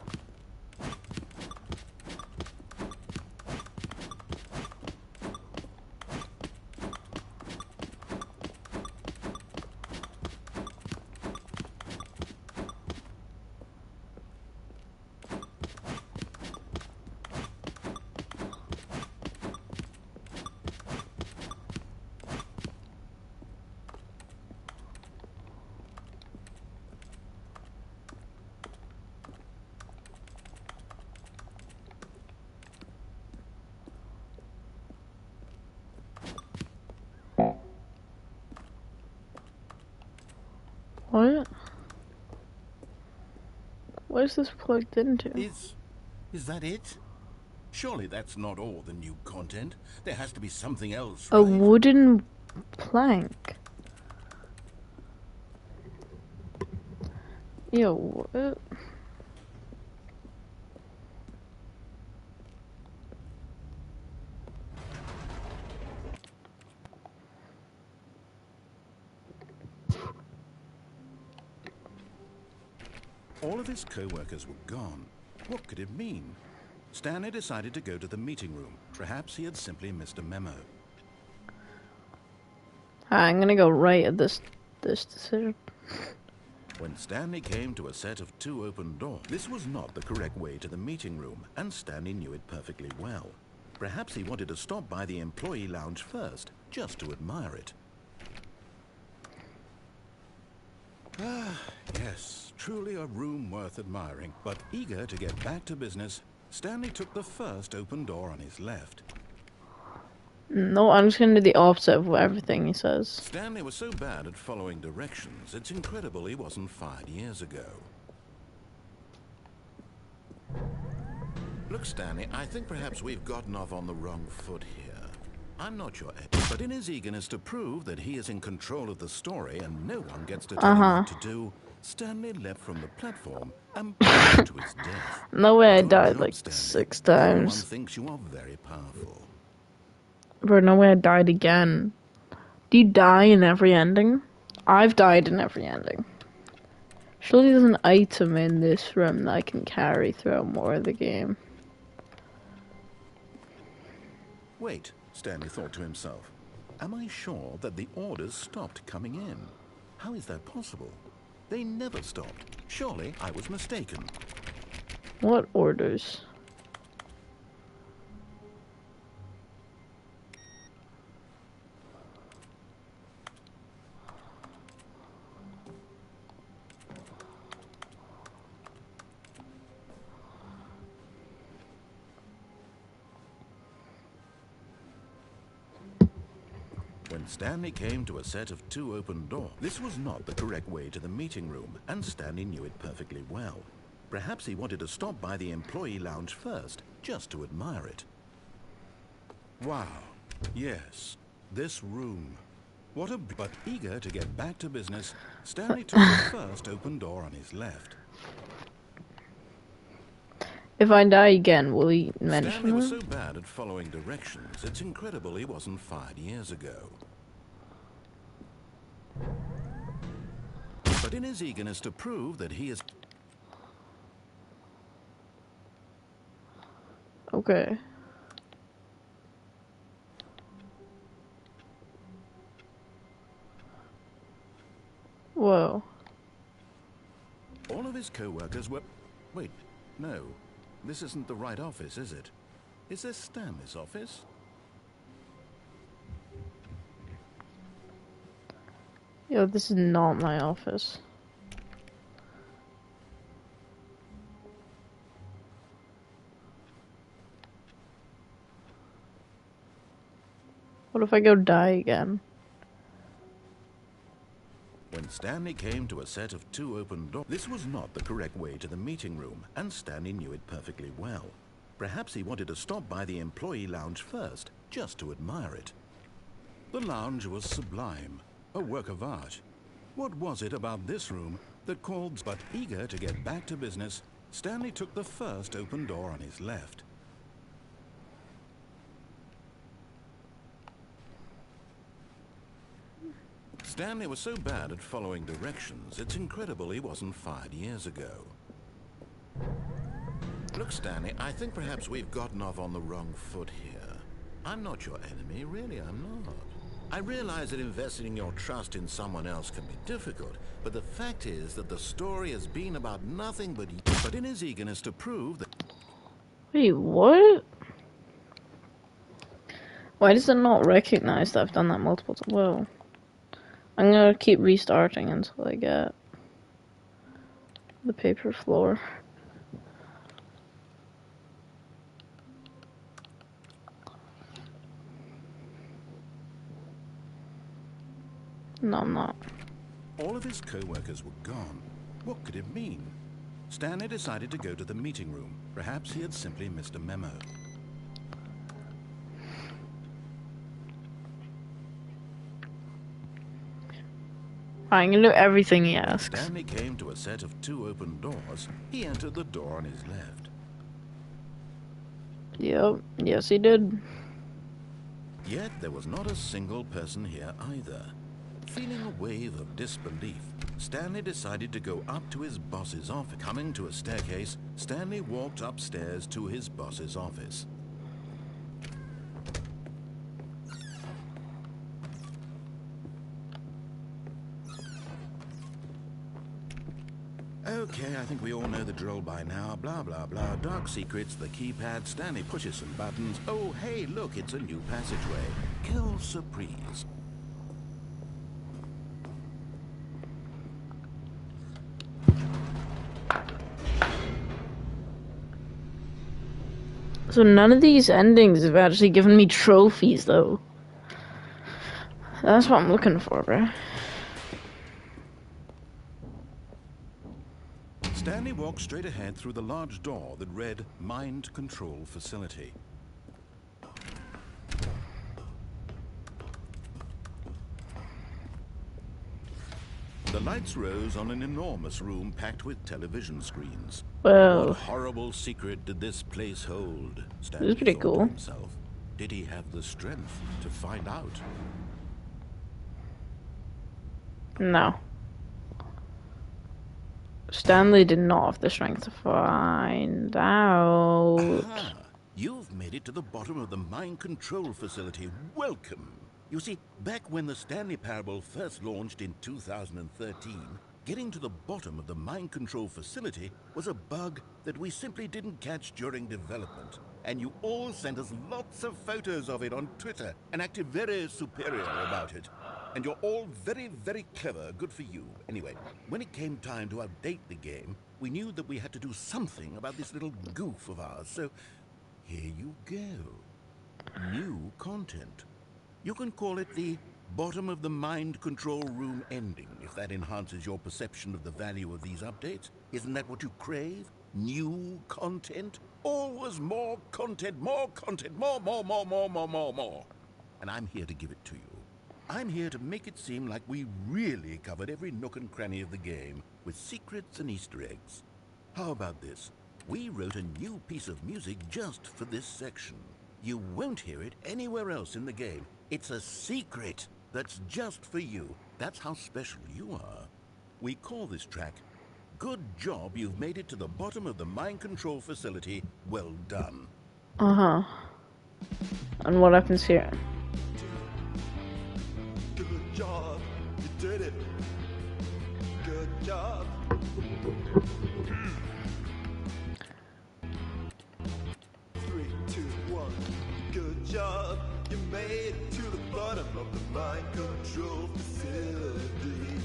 What? What is this plugged into? Is that it? Surely that's not all the new content. There has to be something else, A right? wooden plank. Yo, what? All of his co-workers were gone. What could it mean? Stanley decided to go to the meeting room. Perhaps he had simply missed a memo. I'm gonna go right at this decision. When Stanley came to a set of 2 open doors, this was not the correct way to the meeting room, and Stanley knew it perfectly well. Perhaps he wanted to stop by the employee lounge first, just to admire it. Ah, yes, truly a room worth admiring. But eager to get back to business, Stanley took the first open door on his left. No, I'm just gonna do the opposite of everything he says. Stanley was so bad at following directions, it's incredible he wasn't fired years ago. Look, Stanley, I think perhaps we've gotten off on the wrong foot here. I'm not your ex, but in his eagerness to prove that he is in control of the story and no one gets to tell him what to do, Stanley leapt from the platform and plunged to his death. No way I Good died job, like Stanley. 6 Everyone times. thinks you are very powerful. Bro, no way I died again. Do you die in every ending? I've died in every ending. Surely there's an item in this room that I can carry throughout more of the game. Wait, Stanley thought to himself. Am I sure that the orders stopped coming in? How is that possible? They never stopped. Surely I was mistaken. What orders? When Stanley came to a set of 2 open doors, this was not the correct way to the meeting room, and Stanley knew it perfectly well. Perhaps he wanted to stop by the employee lounge first, just to admire it. Wow, yes, this room. What a... But eager to get back to business, Stanley took the first open door on his left. If I die again, will he mention Stanley was so it? bad at following directions, it's incredible he wasn't fired years ago. But in his eagerness to prove that he is... Okay. Whoa. All of his co-workers were... Wait, no. This isn't the right office, is it? Is this Stanley's office? Yo, this is not my office. What if I go die again? When Stanley came to a set of 2 open doors, this was not the correct way to the meeting room, and Stanley knew it perfectly well. Perhaps he wanted to stop by the employee lounge first, just to admire it. The lounge was sublime, a work of art. What was it about this room that called... But eager to get back to business, Stanley took the first open door on his left. Stanley was so bad at following directions, it's incredible he wasn't fired years ago. Look, Stanley, I think perhaps we've gotten off on the wrong foot here. I'm not your enemy, really, I'm not. I realize that investing your trust in someone else can be difficult, but the fact is that the story has been about nothing but in his eagerness to prove that... Wait, what? Why does it not recognize that I've done that multiple times? Well, I'm gonna keep restarting until I get the paper floor. No, I'm not. All of his co-workers were gone. What could it mean? Stanley decided to go to the meeting room. Perhaps he had simply missed a memo. I'm gonna do everything he asks. Stanley came to a set of 2 open doors. He entered the door on his left. Yep, yes he did. Yet there was not a single person here either. Feeling a wave of disbelief, Stanley decided to go up to his boss's office. Coming to a staircase, Stanley walked upstairs to his boss's office. Okay, I think we all know the drill by now. Blah, blah, blah. Dark secrets, the keypad. Stanley pushes some buttons. Oh, hey, look, it's a new passageway. Kill surprise. So none of these endings have actually given me trophies, though. That's what I'm looking for, bro. Stanley walked straight ahead through the large door that read Mind Control Facility. The lights rose on an enormous room packed with television screens. Well, What horrible secret did this place hold? this Stanley is pretty thought to cool. himself. Did he have the strength to find out? No. Stanley did not have the strength to find out. Aha! You've made it to the bottom of the mind control facility. Welcome! You see, back when the Stanley Parable first launched in 2013, getting to the bottom of the mind control facility was a bug that we simply didn't catch during development. And you all sent us lots of photos of it on Twitter and acted very superior about it. And you're all very, very clever. Good for you. Anyway, when it came time to update the game, we knew that we had to do something about this little goof of ours. So, here you go. New content. You can call it the bottom of the mind control room ending, if that enhances your perception of the value of these updates. Isn't that what you crave? New content? Always more content, more content, more. And I'm here to give it to you. I'm here to make it seem like we really covered every nook and cranny of the game with secrets and Easter eggs. How about this? We wrote a new piece of music just for this section. You won't hear it anywhere else in the game. It's a secret that's just for you. That's how special you are. We call this track, Good Job You've Made It to the Bottom of the Mind Control Facility. Well done. Uh-huh. And what happens here? Good job, you did it. Good job. 3, 2, 1. Good job, you made it to the bottom of the mind control facility.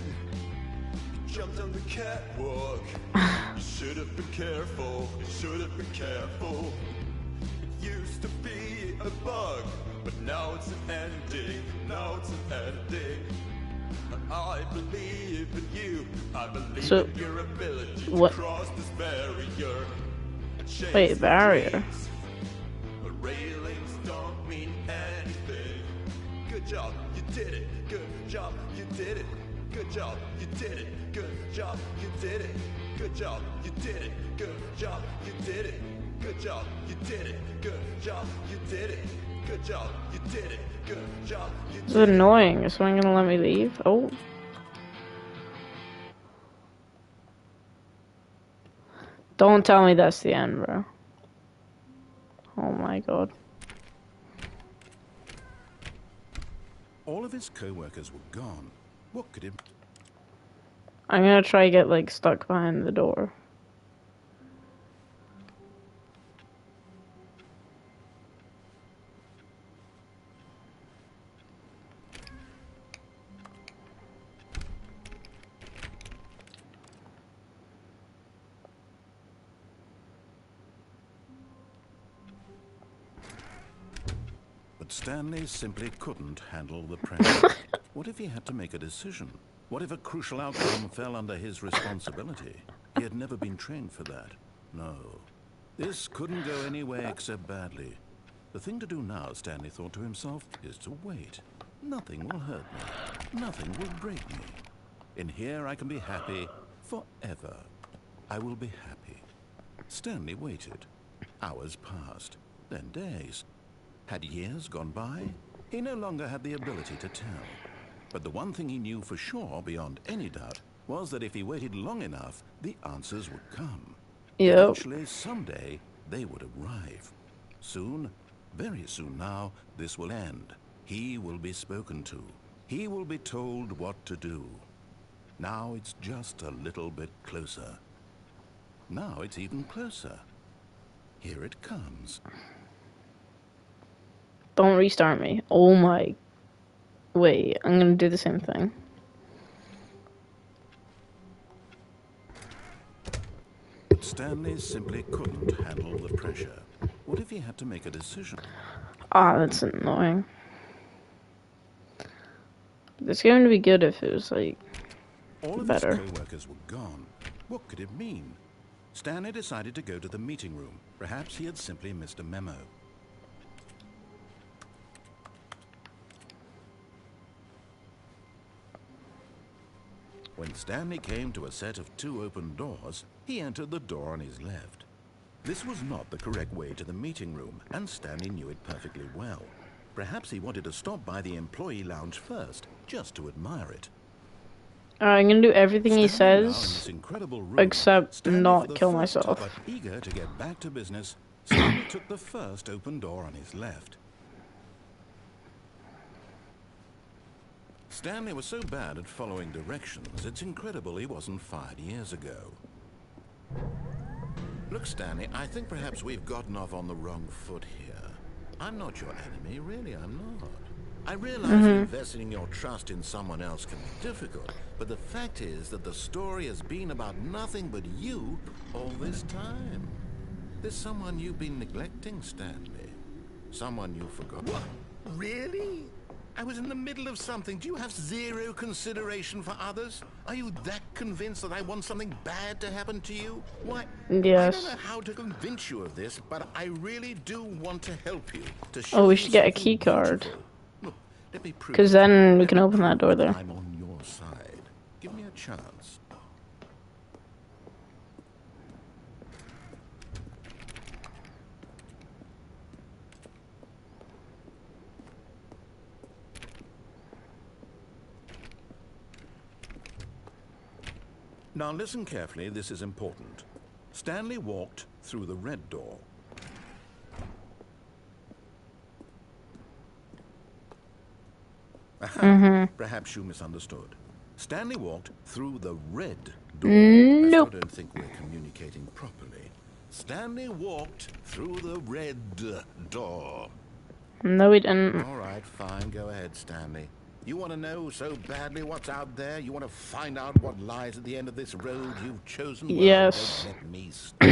You jumped on the catwalk. You should have been careful. You should have been careful. It used to be a bug, but now it's an ending. Now it's an ending. I believe in you. I believe So, in your ability to what- cross this barrier. and chase Wait, your barrier? dreams. But railings don't mean anything. Good job, you did it. Good job, you did it. Good job, you did it. Good job, you did it. Good job, you did it. Good job, you did it. Good job, you did it. Good job, you did it. Good job, you did it. Good job, you It's annoying. Is someone gonna let me leave? Oh. Don't tell me that's the end, bro. Oh my god. All of his co-workers were gone. What could it... I'm gonna try to get, like, stuck behind the door. But Stanley simply couldn't handle the pressure. What if he had to make a decision? What if a crucial outcome fell under his responsibility? He had never been trained for that. No. This couldn't go any way except badly. The thing to do now, Stanley thought to himself, is to wait. Nothing will hurt me. Nothing will break me. In here I can be happy forever. I will be happy. Stanley waited. Hours passed, then days. Had years gone by? He no longer had the ability to tell. But the one thing he knew for sure, beyond any doubt, was that if he waited long enough, the answers would come. Yep. Eventually, someday, they would arrive. Soon, very soon now, this will end. He will be spoken to. He will be told what to do. Now it's just a little bit closer. Now it's even closer. Here it comes. Don't restart me. Oh my... Wait, I'm gonna do the same thing. But Stanley simply couldn't handle the pressure. What if he had to make a decision? Ah, that's annoying. It's going to be good if it was, like, All of better. his co-workers were gone. What could it mean? Stanley decided to go to the meeting room. Perhaps he had simply missed a memo. When Stanley came to a set of 2 open doors, he entered the door on his left. This was not the correct way to the meeting room, and Stanley knew it perfectly well. Perhaps he wanted to stop by the employee lounge first, just to admire it. Alright, I'm gonna do everything he Standing now in says, this incredible room, except Stanley, not for the kill first myself. time, but eager to get back to business, Stanley took the first open door on his left. Stanley was so bad at following directions, it's incredible he wasn't fired years ago. Look, Stanley, I think perhaps we've gotten off on the wrong foot here. I'm not your enemy, really, I'm not. I realize that investing your trust in someone else can be difficult, but the fact is that the story has been about nothing but you all this time. There's someone you've been neglecting, Stanley. Someone you forgot. What? Really? I was in the middle of something. Do you have zero consideration for others? Are you that convinced that I want something bad to happen to you? Why? Yes. I don't know how to convince you of this, but I really do want to help you. To show Oh, we you should get a something key card. beautiful. Look, let me prove Because it. then we Let can me open that prove door that there. I'm on your side. Give me a chance. Now listen carefully, this is important. Stanley walked through the red door. Aha, perhaps you misunderstood. Stanley walked through the red door. I still Nope. don't think we're communicating properly. Stanley walked through the red door. No, we didn't. All right, fine. Go ahead, Stanley. You want to know so badly what's out there? You want to find out what lies at the end of this road you've chosen? Well, Yes. don't let me stop.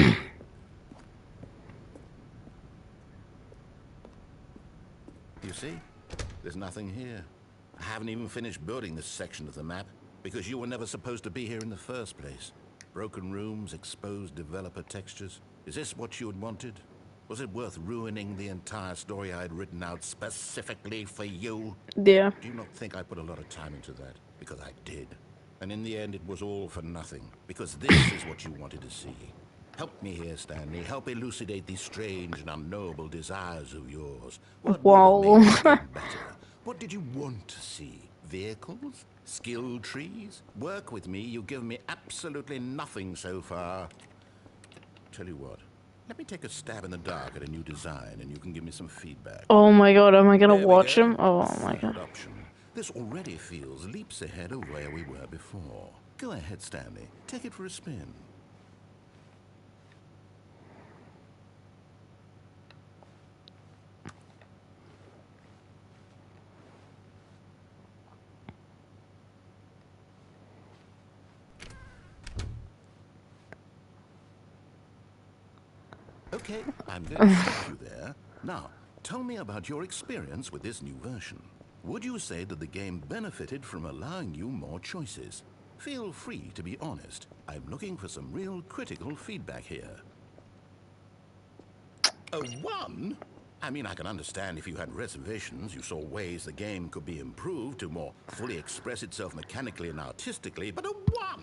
You see? There's nothing here. I haven't even finished building this section of the map because you were never supposed to be here in the first place. Broken rooms, exposed developer textures. Is this what you had wanted? Was it worth ruining the entire story I had written out specifically for you? Yeah. Do you not think I put a lot of time into that? Because I did. And in the end, it was all for nothing. Because this is what you wanted to see. Help me here, Stanley. Help elucidate these strange and unknowable desires of yours. What Whoa. would have made this game better? What did you want to see? Vehicles? Skill trees? Work with me, you've given me absolutely nothing so far. Tell you what, let me take a stab in the dark at a new design and you can give me some feedback. Oh my god, am I gonna There we watch go. him? Oh A my third god. option. This already feels leaps ahead of where we were before. Go ahead, Stanley. Take it for a spin. Okay, I'm going to stop you there. Now, tell me about your experience with this new version. Would you say that the game benefited from allowing you more choices? Feel free to be honest. I'm looking for some real critical feedback here. A 1? I mean, I can understand if you had reservations, you saw ways the game could be improved to more fully express itself mechanically and artistically, but a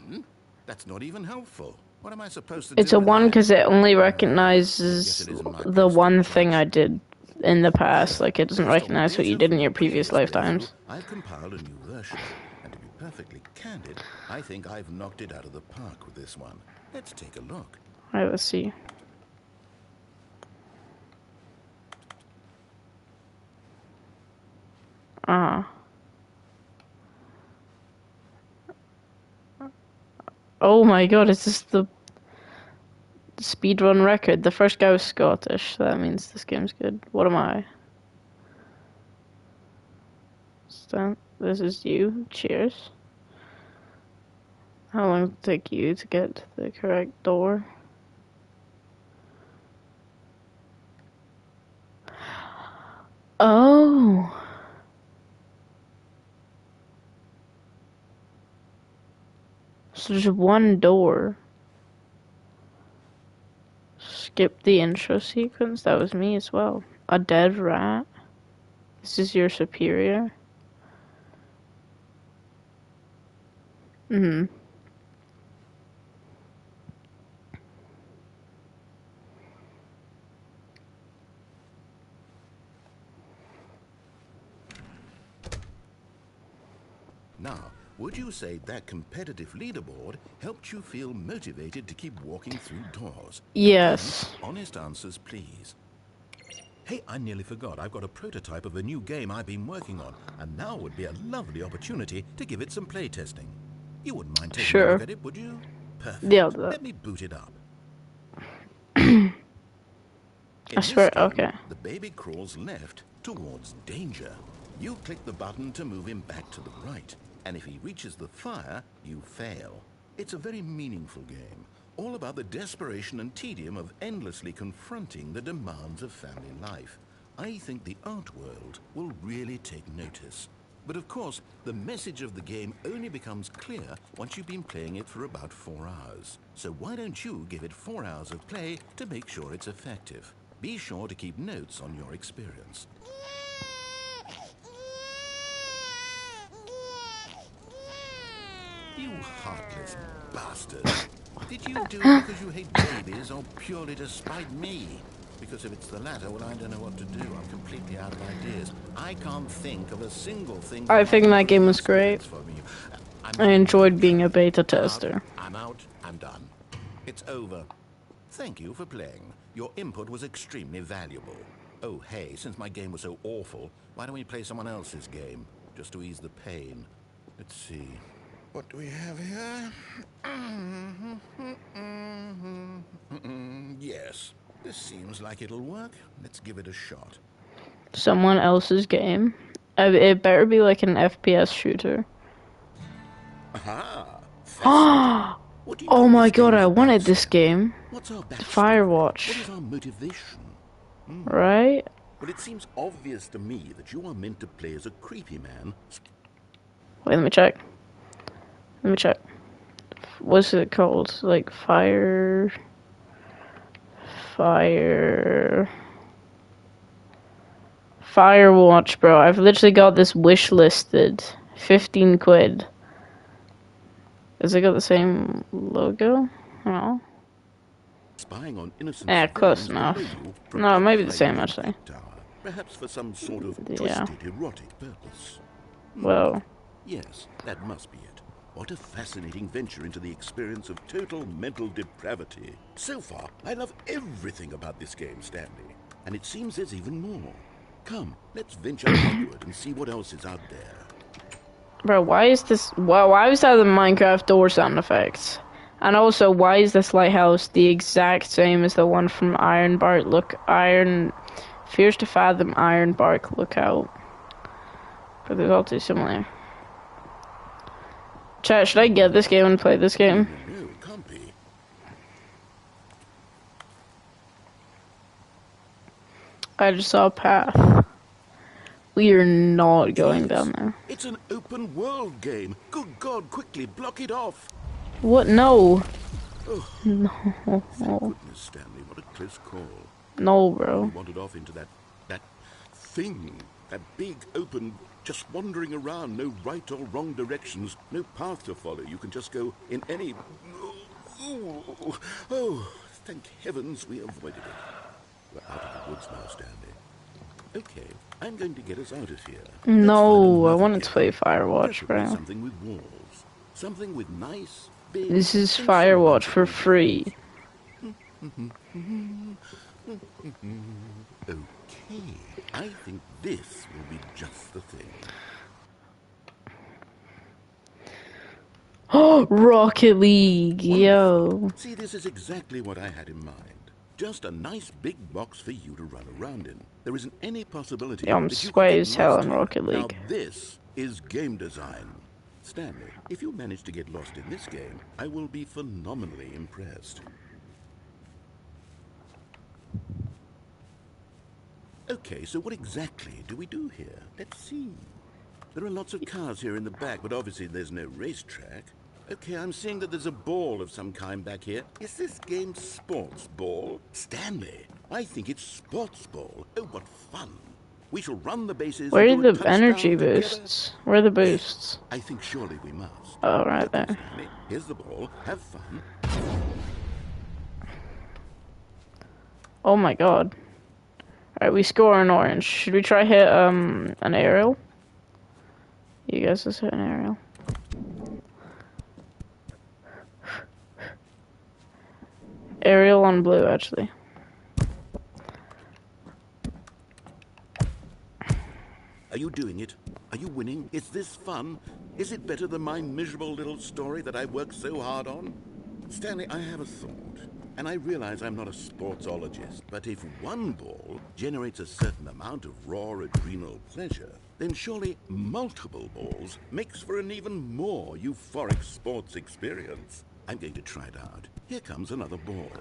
1? That's not even helpful. What am I supposed to It's do a with 1 that? because it only Guess recognizes it isn't my the place to one thing judge. I did in the past. Sure. Like, it doesn't Based on recognize what you data did in from your a previous previous playthrough, lifetimes. I've compiled a new version. And to be perfectly candid, I think I've knocked it out of the park with this one. Let's take a look. Alright, let's see. Ah. Oh my god, is this the speedrun record? The first guy was Scottish, so that means this game's good. What am I? Stan, this is you. Cheers. How long did it take you to get to the correct door? Oh. So there's one door. Skip the intro sequence. That was me as well. A dead rat. This is your superior. Hmm. Now, would you say that competitive leaderboard helped you feel motivated to keep walking through doors? Yes. Honest answers, please. Hey, I nearly forgot. I've got a prototype of a new game I've been working on, and now would be a lovely opportunity to give it some play testing. You wouldn't mind taking a Sure. look at it, would you? Perfect. Yeah, I'll do that. Let me boot it up. I swear, okay. The baby crawls left towards danger. You click the button to move him back to the right, and if he reaches the fire, you fail. It's a very meaningful game, all about the desperation and tedium of endlessly confronting the demands of family life. I think the art world will really take notice. But of course, the message of the game only becomes clear once you've been playing it for about 4 hours. So why don't you give it 4 hours of play to make sure it's effective? Be sure to keep notes on your experience. You heartless bastard. Did you do it because you hate babies or purely to spite me? Because if it's the latter, well, I don't know what to do. I'm completely out of ideas. I can't think of a single thing. I think that game was great. For me. I enjoyed being a beta tester. I'm out. I'm done. It's over. Thank you for playing. Your input was extremely valuable. Oh, hey, since my game was so awful, why don't we play someone else's game? Just to ease the pain. Let's see. What do we have here? Yes, this seems like it'll work. Let's give it a shot. Someone else's game. It better be like an FPS shooter. Aha! Fascinating. What do you Oh think my this god, game is I wanted about, this Stanley? game. What's our backstory? Firewatch. What is our motivation? Right? Well, it seems obvious to me that you are meant to play as a creepy man. Wait, let me check. Let me check. What's it called? Like Firewatch, bro. I've literally got this wish listed. 15 quid. Has it got the same logo? No. Spying on innocent Yeah, close civilians enough. below you from No, up maybe high the same in a actually. tower. Perhaps for some sort of Yeah. twisted, erotic purpose. Well, Yes, that must be it. What a fascinating venture into the experience of total mental depravity. So far, I love everything about this game, Stanley. And it seems there's even more. Come, let's venture onward and see what else is out there. bro, why is this? Why was that the Minecraft door sound effects? And also, why is this lighthouse the exact same as the one from Ironbark? Fears to fathom Ironbark Lookout. But they're all too similar. Chat, should I get this game and play this game? No, it can't be. I just saw a path. We are not going down there. It's an open world game. Good God, quickly block it off. What? No. Thank goodness, Stanley. What a close call. No, We bro. wandered off into that thing. That big open, just wandering around. No right or wrong directions. No path to follow. You can just go in any... Oh, thank heavens we avoided it. We're out of the woods now, Stanley. Okay, I'm going to get us out of here. No, I wanted to play Firewatch, Preferably bro. something with walls. Something with nice, big... This is Firewatch for free. Okay, I think this will be just the thing. Oh, Rocket League, yo. See, this is exactly what I had in mind. Just a nice big box for you to run around in. There isn't any possibility Yeah, I'm that you sway could as get hell lost in here. Rocket Now, League. this is game design. Stanley, if you manage to get lost in this game, I will be phenomenally impressed. Okay, so what exactly do we do here? Let's see. There are lots of cars here in the back, but obviously there's no racetrack. Okay, I'm seeing that there's a ball of some kind back here. Is this game sports ball? Stanley, I think it's sports ball. Oh, what fun. We shall run the bases. Where are and do a the touchdown energy together. boosts? Where are the boosts? I think surely we must. Oh, right Okay, there. Stanley, here's the ball. Have fun. Oh my god. Alright, we score an orange. Should we try hit, an aerial? You guys just hit an aerial. Aerial on blue, actually. Are you doing it? Are you winning? Is this fun? Is it better than my miserable little story that I worked so hard on? Stanley, I have a thought. And I realize I'm not a sportsologist, but if one ball generates a certain amount of raw adrenal pleasure, then surely multiple balls makes for an even more euphoric sports experience. I'm going to try it out. Here comes another ball.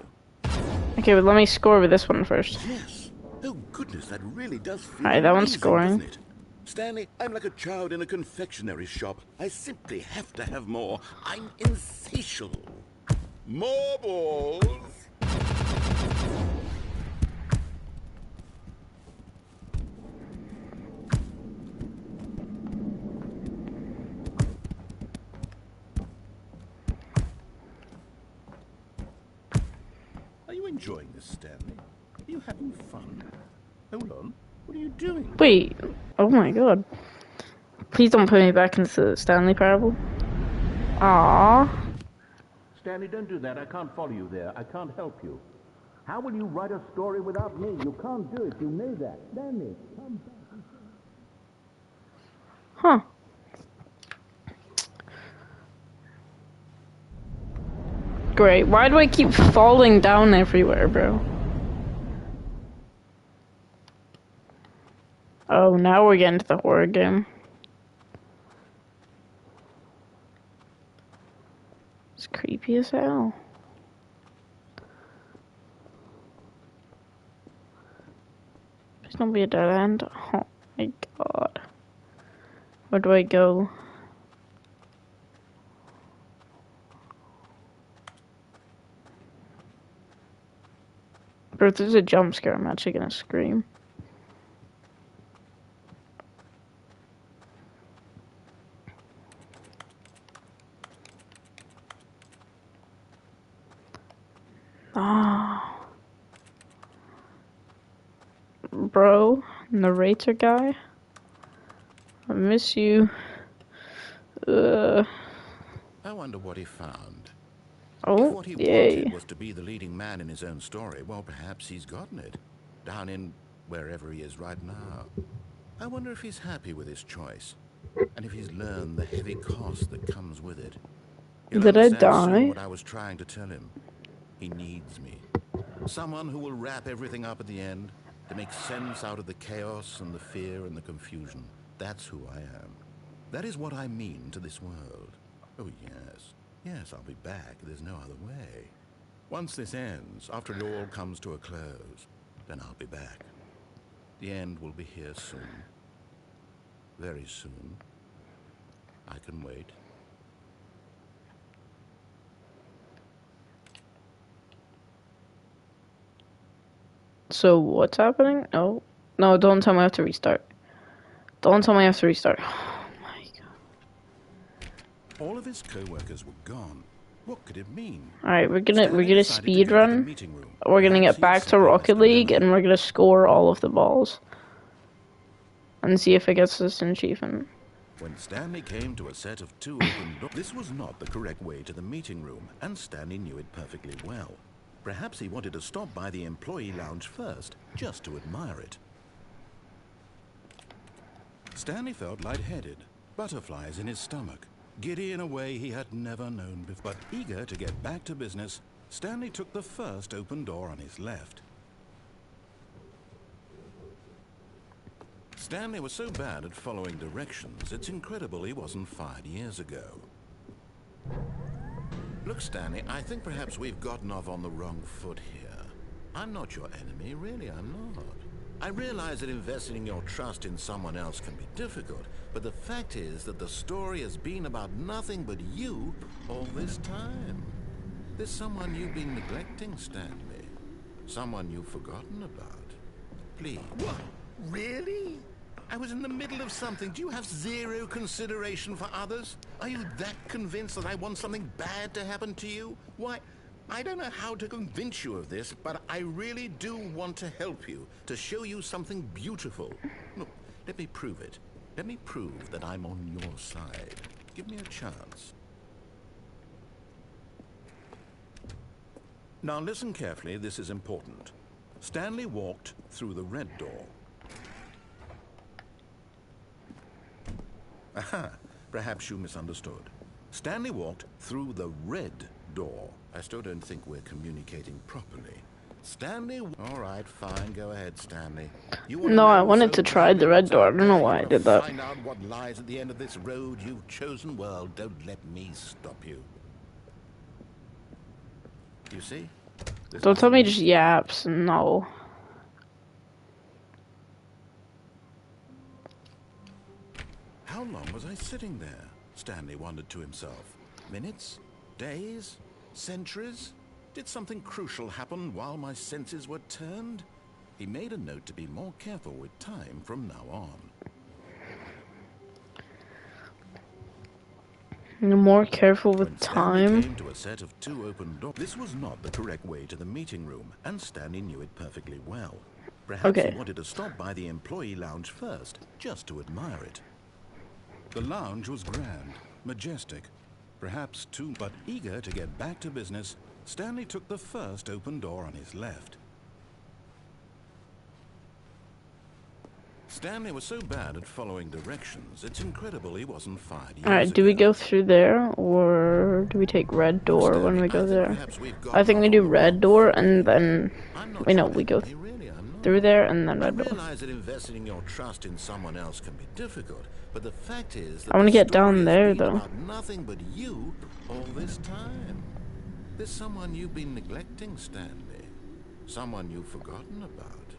Okay, but let me score with this one first. Yes. Oh, goodness, that really does feel Alright, that one's amazing, scoring. doesn't it? Stanley, I'm like a child in a confectionery shop. I simply have to have more. I'm insatiable. More balls. Are you enjoying this, Stanley? Are you having fun? Hold on. What are you doing? Wait. Oh my god. Please don't put me back into the Stanley Parable. Aww. Stanley, don't do that. I can't follow you there. I can't help you. How will you write a story without me? You can't do it. You know that. Stanley, come back. Huh. Great. Why do I keep falling down everywhere, bro? Oh, now we're getting to the horror game. It's creepy as hell. Please don't be a dead end. Oh my god. Where do I go? Bro, if there's a jump scare, I'm actually gonna scream. Ah. Bro. narrator guy. I miss you. I wonder what he found. If Oh, what he yay. wanted was to be the leading man in his own story, well, perhaps he's gotten it. Down in wherever he is right now. I wonder if he's happy with his choice. And if he's learned the heavy cost that comes with it. He'll Did I understand soon die? what I was trying to tell him. He needs me. Someone who will wrap everything up at the end, to make sense out of the chaos and the fear and the confusion. That's who I am. That is what I mean to this world. Oh, yes. Yes, I'll be back. There's no other way. Once this ends, after it all comes to a close, then I'll be back. The end will be here soon. Very soon. I can wait. So what's happening? Oh, no, don't tell me I have to restart. Don't tell me I have to restart. Oh my god. All of his co-workers were gone. What could it mean? Alright, we're gonna Stanley decided speed to go to the run. meeting room. We're gonna Perhaps get he back to simply Rocket League and we're gonna score all of the balls. And see if it gets us an achievement. When Stanley came to a set of 2 open doors, this was not the correct way to the meeting room, and Stanley knew it perfectly well. Perhaps he wanted to stop by the employee lounge first, just to admire it. Stanley felt lightheaded, butterflies in his stomach, giddy in a way he had never known before. But eager to get back to business, Stanley took the first open door on his left. Stanley was so bad at following directions, it's incredible he wasn't fired years ago. Look, Stanley, I think perhaps we've gotten off on the wrong foot here. I'm not your enemy, really, I'm not. I realize that investing your trust in someone else can be difficult, but the fact is that the story has been about nothing but you all this time. There's someone you've been neglecting, Stanley. Someone you've forgotten about. Please. What? Really? I was in the middle of something. Do you have zero consideration for others? Are you that convinced that I want something bad to happen to you? Why, I don't know how to convince you of this, but I really do want to help you, to show you something beautiful. Look, let me prove it. Let me prove that I'm on your side. Give me a chance. Now listen carefully, this is important. Stanley walked through the red door. Aha, perhaps you misunderstood. Stanley walked through the red door. I still don't think we're communicating properly. Stanley... All right, fine, go ahead, Stanley. No, I wanted to try the red door. I don't know why I did that. Find out what lies at the end of this road you've chosen. Well, don't let me stop you. You see? Don't tell me just yaps. No. How long was I sitting there? Stanley wondered to himself. Minutes? Days? Centuries? Did something crucial happen while my senses were turned? He made a note to be more careful with time from now on. You're more careful with When Stanley time. came to a set of 2 open doors. This was not the correct way to the meeting room, and Stanley knew it perfectly well. Perhaps Okay. he wanted to stop by the employee lounge first, just to admire it. The lounge was grand, majestic, perhaps too, but eager to get back to business, Stanley took the first open door on his left. Stanley was so bad at following directions, it's incredible he wasn't fired years Alright, do we ago. go through there, or do we take red door when we go there? I think we do red door, and then, we go through there, and then I red door. realize that investing your trust in someone else can be difficult, but the fact is that I wanna the get down story has there, been though. about nothing but you all this time. There's someone you've been neglecting, Stanley. Someone you've forgotten about.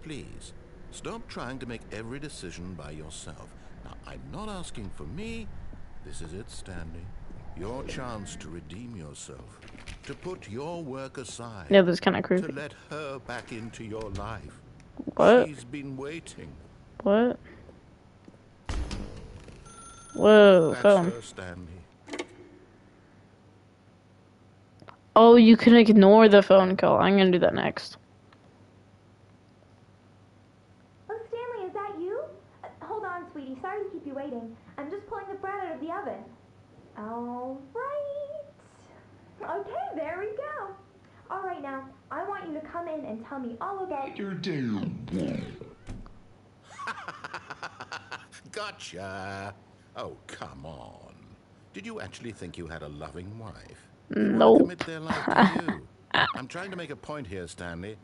Please, stop trying to make every decision by yourself. Now, I'm not asking for me. This is it, Stanley. Your chance to redeem yourself. To put your work aside. Yeah, that's kind of To creepy. let her back into your life. What? She's been waiting. What? Whoa, That's phone. her, Stanley. Oh, you can ignore the phone call. I'm gonna do that next. Oh, Stanley, on, sweetie. Sorry to keep you waiting. I'm just pulling the bread out of the oven. All right. Okay, there we go. All right, now, I want you to come in and tell me all about your day. Gotcha! Oh, come on. Did you actually think you had a loving wife? Who'd want to Nope. commit their life to you? I'm trying to make a point here, Stanley.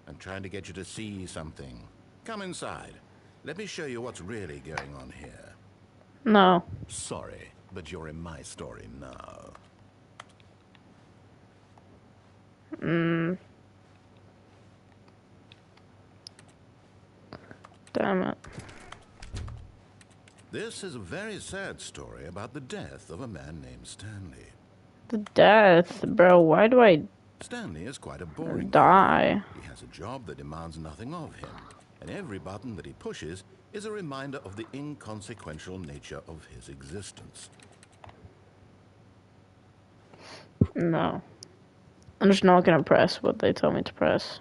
I'm trying to get you to see something. Come inside. Let me show you what's really going on here. No. Sorry, but you're in my story now. Damn it. This is a very sad story about the death of a man named Stanley. The death, bro. Why do I Stanley is quite a boring die? guy. He has a job that demands nothing of him, and every button that he pushes is a reminder of the inconsequential nature of his existence. No. I'm just not gonna press what they tell me to press.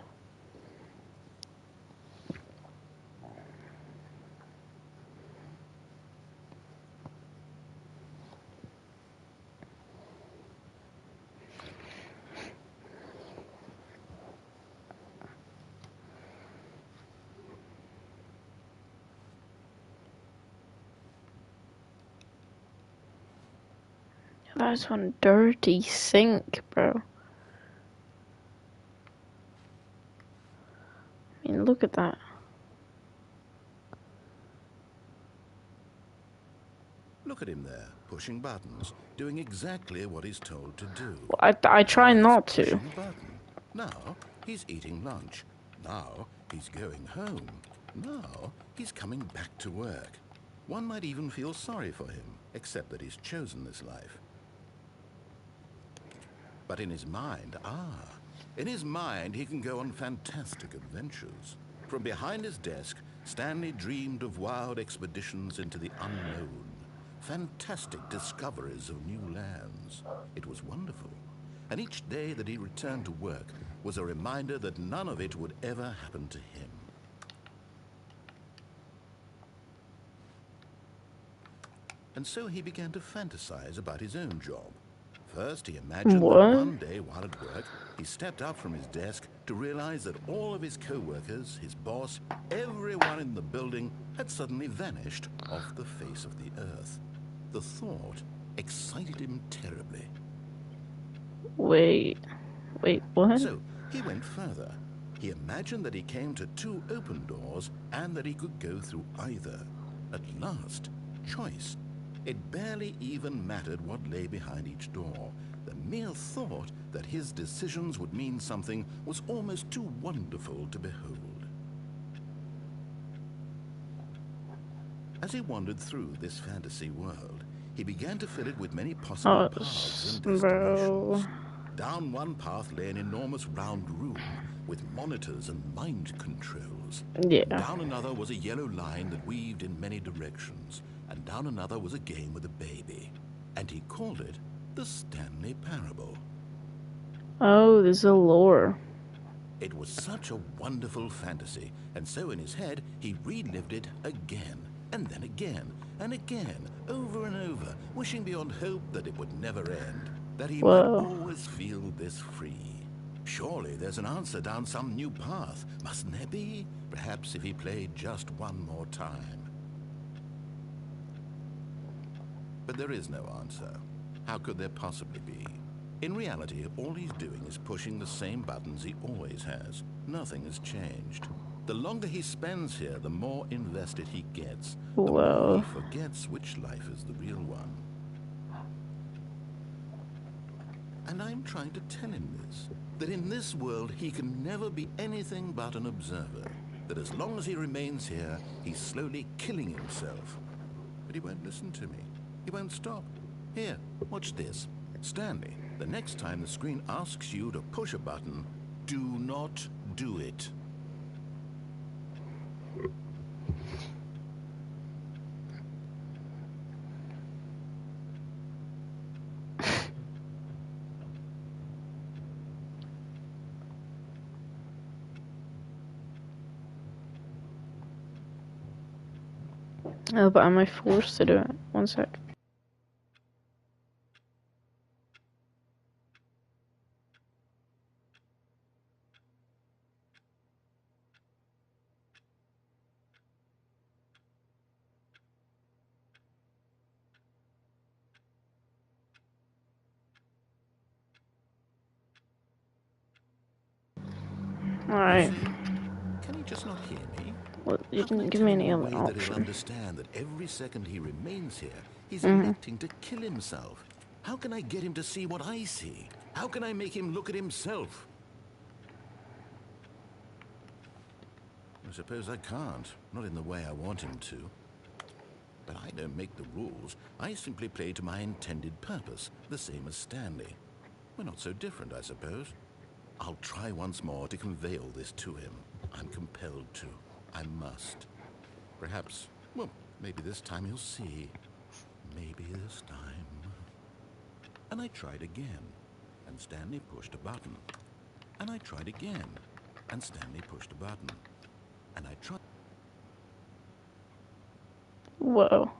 That's one dirty sink, bro. I mean, look at that. Look at him there, pushing buttons, doing exactly what he's told to do. I try Now not he's to. pushing a button. Now he's eating lunch. Now he's going home. Now he's coming back to work. One might even feel sorry for him, except that he's chosen this life. But in his mind, in his mind he can go on fantastic adventures. From behind his desk, Stanley dreamed of wild expeditions into the unknown, fantastic discoveries of new lands. It was wonderful. And each day that he returned to work was a reminder that none of it would ever happen to him. And so he began to fantasize about his own job. First, he imagined that What? one day while at work, he stepped up from his desk to realize that all of his co-workers, his boss, everyone in the building had suddenly vanished off the face of the earth. The thought excited him terribly. Wait, what? So he went further. He imagined that he came to two open doors and that he could go through either. At last, choice. It barely even mattered what lay behind each door. The mere thought that his decisions would mean something was almost too wonderful to behold. As he wandered through this fantasy world, he began to fill it with many possible paths and bro. destinations. Down one path lay an enormous round room with monitors and mind controls. Yeah. Down another was a yellow line that weaved in many directions, and down another was a game with a baby. And he called it the Stanley Parable. Oh, there's a lore. It was such a wonderful fantasy, and so in his head he relived it again, and then again, and again, over and over, wishing beyond hope that it would never end, that he might always feel this free. Surely there's an answer down some new path, mustn't there be? Perhaps if he played just one more time. But there is no answer. How could there possibly be? In reality, all he's doing is pushing the same buttons he always has. Nothing has changed. The longer he spends here, the more invested he gets. The more he forgets which life is the real one. And I'm trying to tell him this, that in this world he can never be anything but an observer, that as long as he remains here, he's slowly killing himself. But he won't listen to me. He won't stop. Here, watch this. Stanley, the next time the screen asks you to push a button, do not do it. Oh, but am I forced to do it? One sec. You Alright. see? Can he just not hear me? Well, you How can I didn't give tell me him any in a other way that he'll option. understand that every second he remains here, he's Mm-hmm. electing to kill himself? How can I get him to see what I see? How can I make him look at himself? I suppose I can't. Not in the way I want him to. But I don't make the rules. I simply play to my intended purpose, the same as Stanley. We're not so different, I suppose. I'll try once more to convey all this to him. I'm compelled to. I must. Perhaps, well, maybe this time he'll see. Maybe this time. And I tried again, and Stanley pushed a button. And I tried again, and Stanley pushed a button. And I tried. Whoa.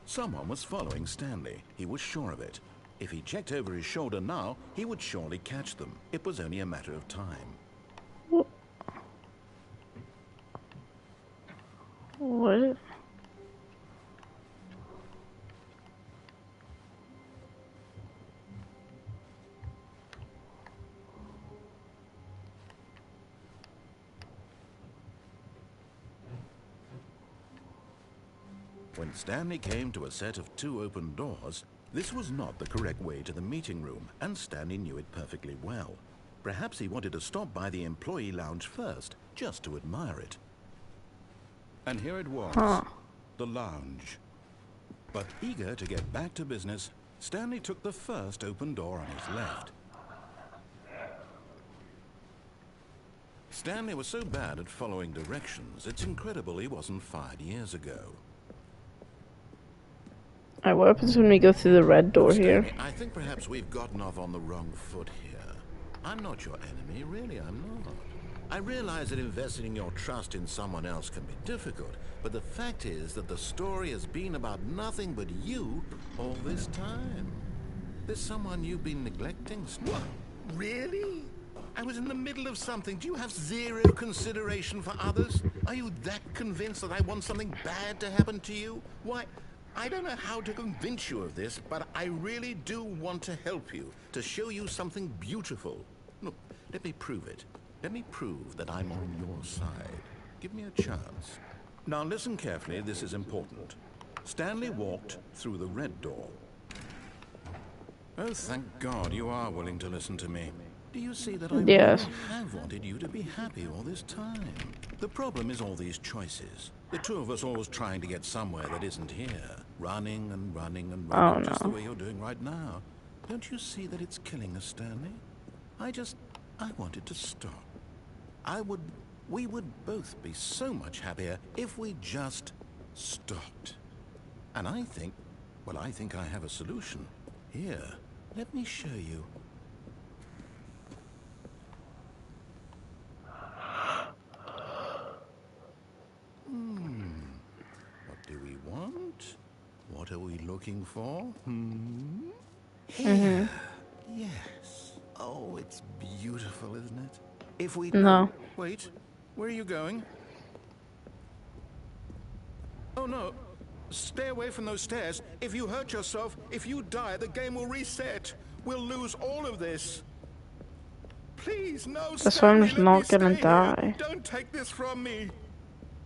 Someone was following Stanley. He was sure of it. If he checked over his shoulder now, he would surely catch them. It was only a matter of time. What? When Stanley came to a set of 2 open doors, this was not the correct way to the meeting room, and Stanley knew it perfectly well. Perhaps he wanted to stop by the employee lounge first, just to admire it. And here it was, the lounge. But eager to get back to business, Stanley took the first open door on his left. Stanley was so bad at following directions, it's incredible he wasn't fired years ago. Alright, what happens when we go through the red door Look, here? Stanley, I think perhaps we've gotten off on the wrong foot here. I'm not your enemy, really, I'm not. I realize that investing your trust in someone else can be difficult, but the fact is that the story has been about nothing but you all this time. There's someone you've been neglecting. What? Really? I was in the middle of something. Do you have zero consideration for others? Are you that convinced that I want something bad to happen to you? Why, I don't know how to convince you of this, but I really do want to help you, to show you something beautiful. Look, let me prove it. Let me prove that I'm on your side. Give me a chance. Now listen carefully, this is important. Stanley walked through the red door. Oh, thank God you are willing to listen to me. Do you see that I Yes. really have wanted you to be happy all this time? The problem is all these choices. The two of us always trying to get somewhere that isn't here. Running and running and running, just the way you're doing right now. Don't you see that it's killing us, Stanley? I wanted to stop. We would both be so much happier if we just stopped. And I think I have a solution. Here, let me show you. What do we want? What are we looking for? Here. Yes. Oh, it's beautiful, isn't it? If we... No. Wait. Where are you going? Oh, no. Stay away from those stairs. If you hurt yourself, if you die, the game will reset. We'll lose all of this. Please, no, That's why I'm Stanley, just let not me stay gonna here. die. Don't take this from me.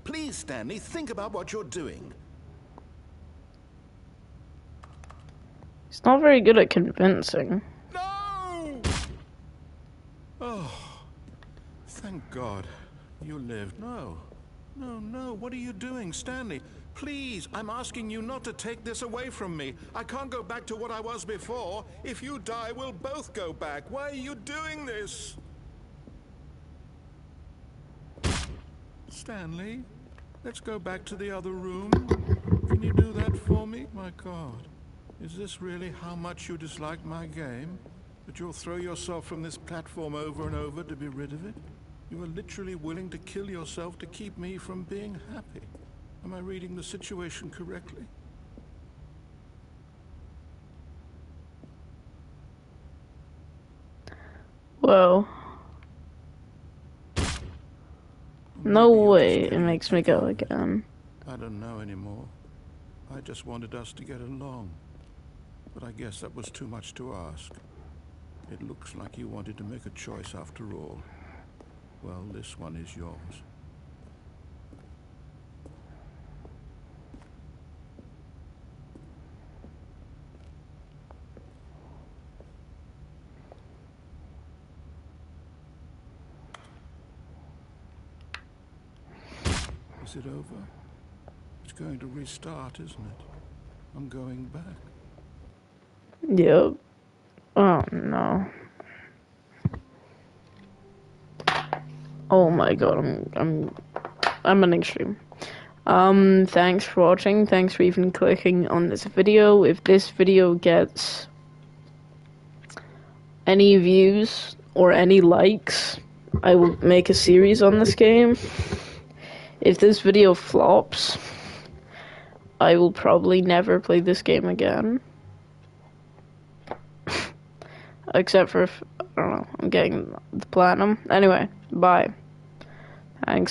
Please, Stanley, think about what you're doing. He's not very good at convincing. No! Oh, thank God you lived. No, what are you doing, Stanley? Please, I'm asking you not to take this away from me. I can't go back to what I was before. If you die, we'll both go back. Why are you doing this? Stanley, let's go back to the other room. Can you do that for me? My God. Is this really how much you dislike my game? That you'll throw yourself from this platform over and over to be rid of it? You are literally willing to kill yourself to keep me from being happy. Am I reading the situation correctly? Whoa. No Maybe you're just way it getting makes me go beyond. again. I don't know anymore. I just wanted us to get along. But I guess that was too much to ask. It looks like you wanted to make a choice after all. Well, this one is yours. Is it over? It's going to restart, isn't it? I'm going back. Yep. Oh no. Oh my god, I'm an extreme. Thanks for watching. Thanks for even clicking on this video. If this video gets any views or any likes, I will make a series on this game. If this video flops, I will probably never play this game again. Except for if, I don't know, I'm getting the platinum. Anyway, bye. Thanks.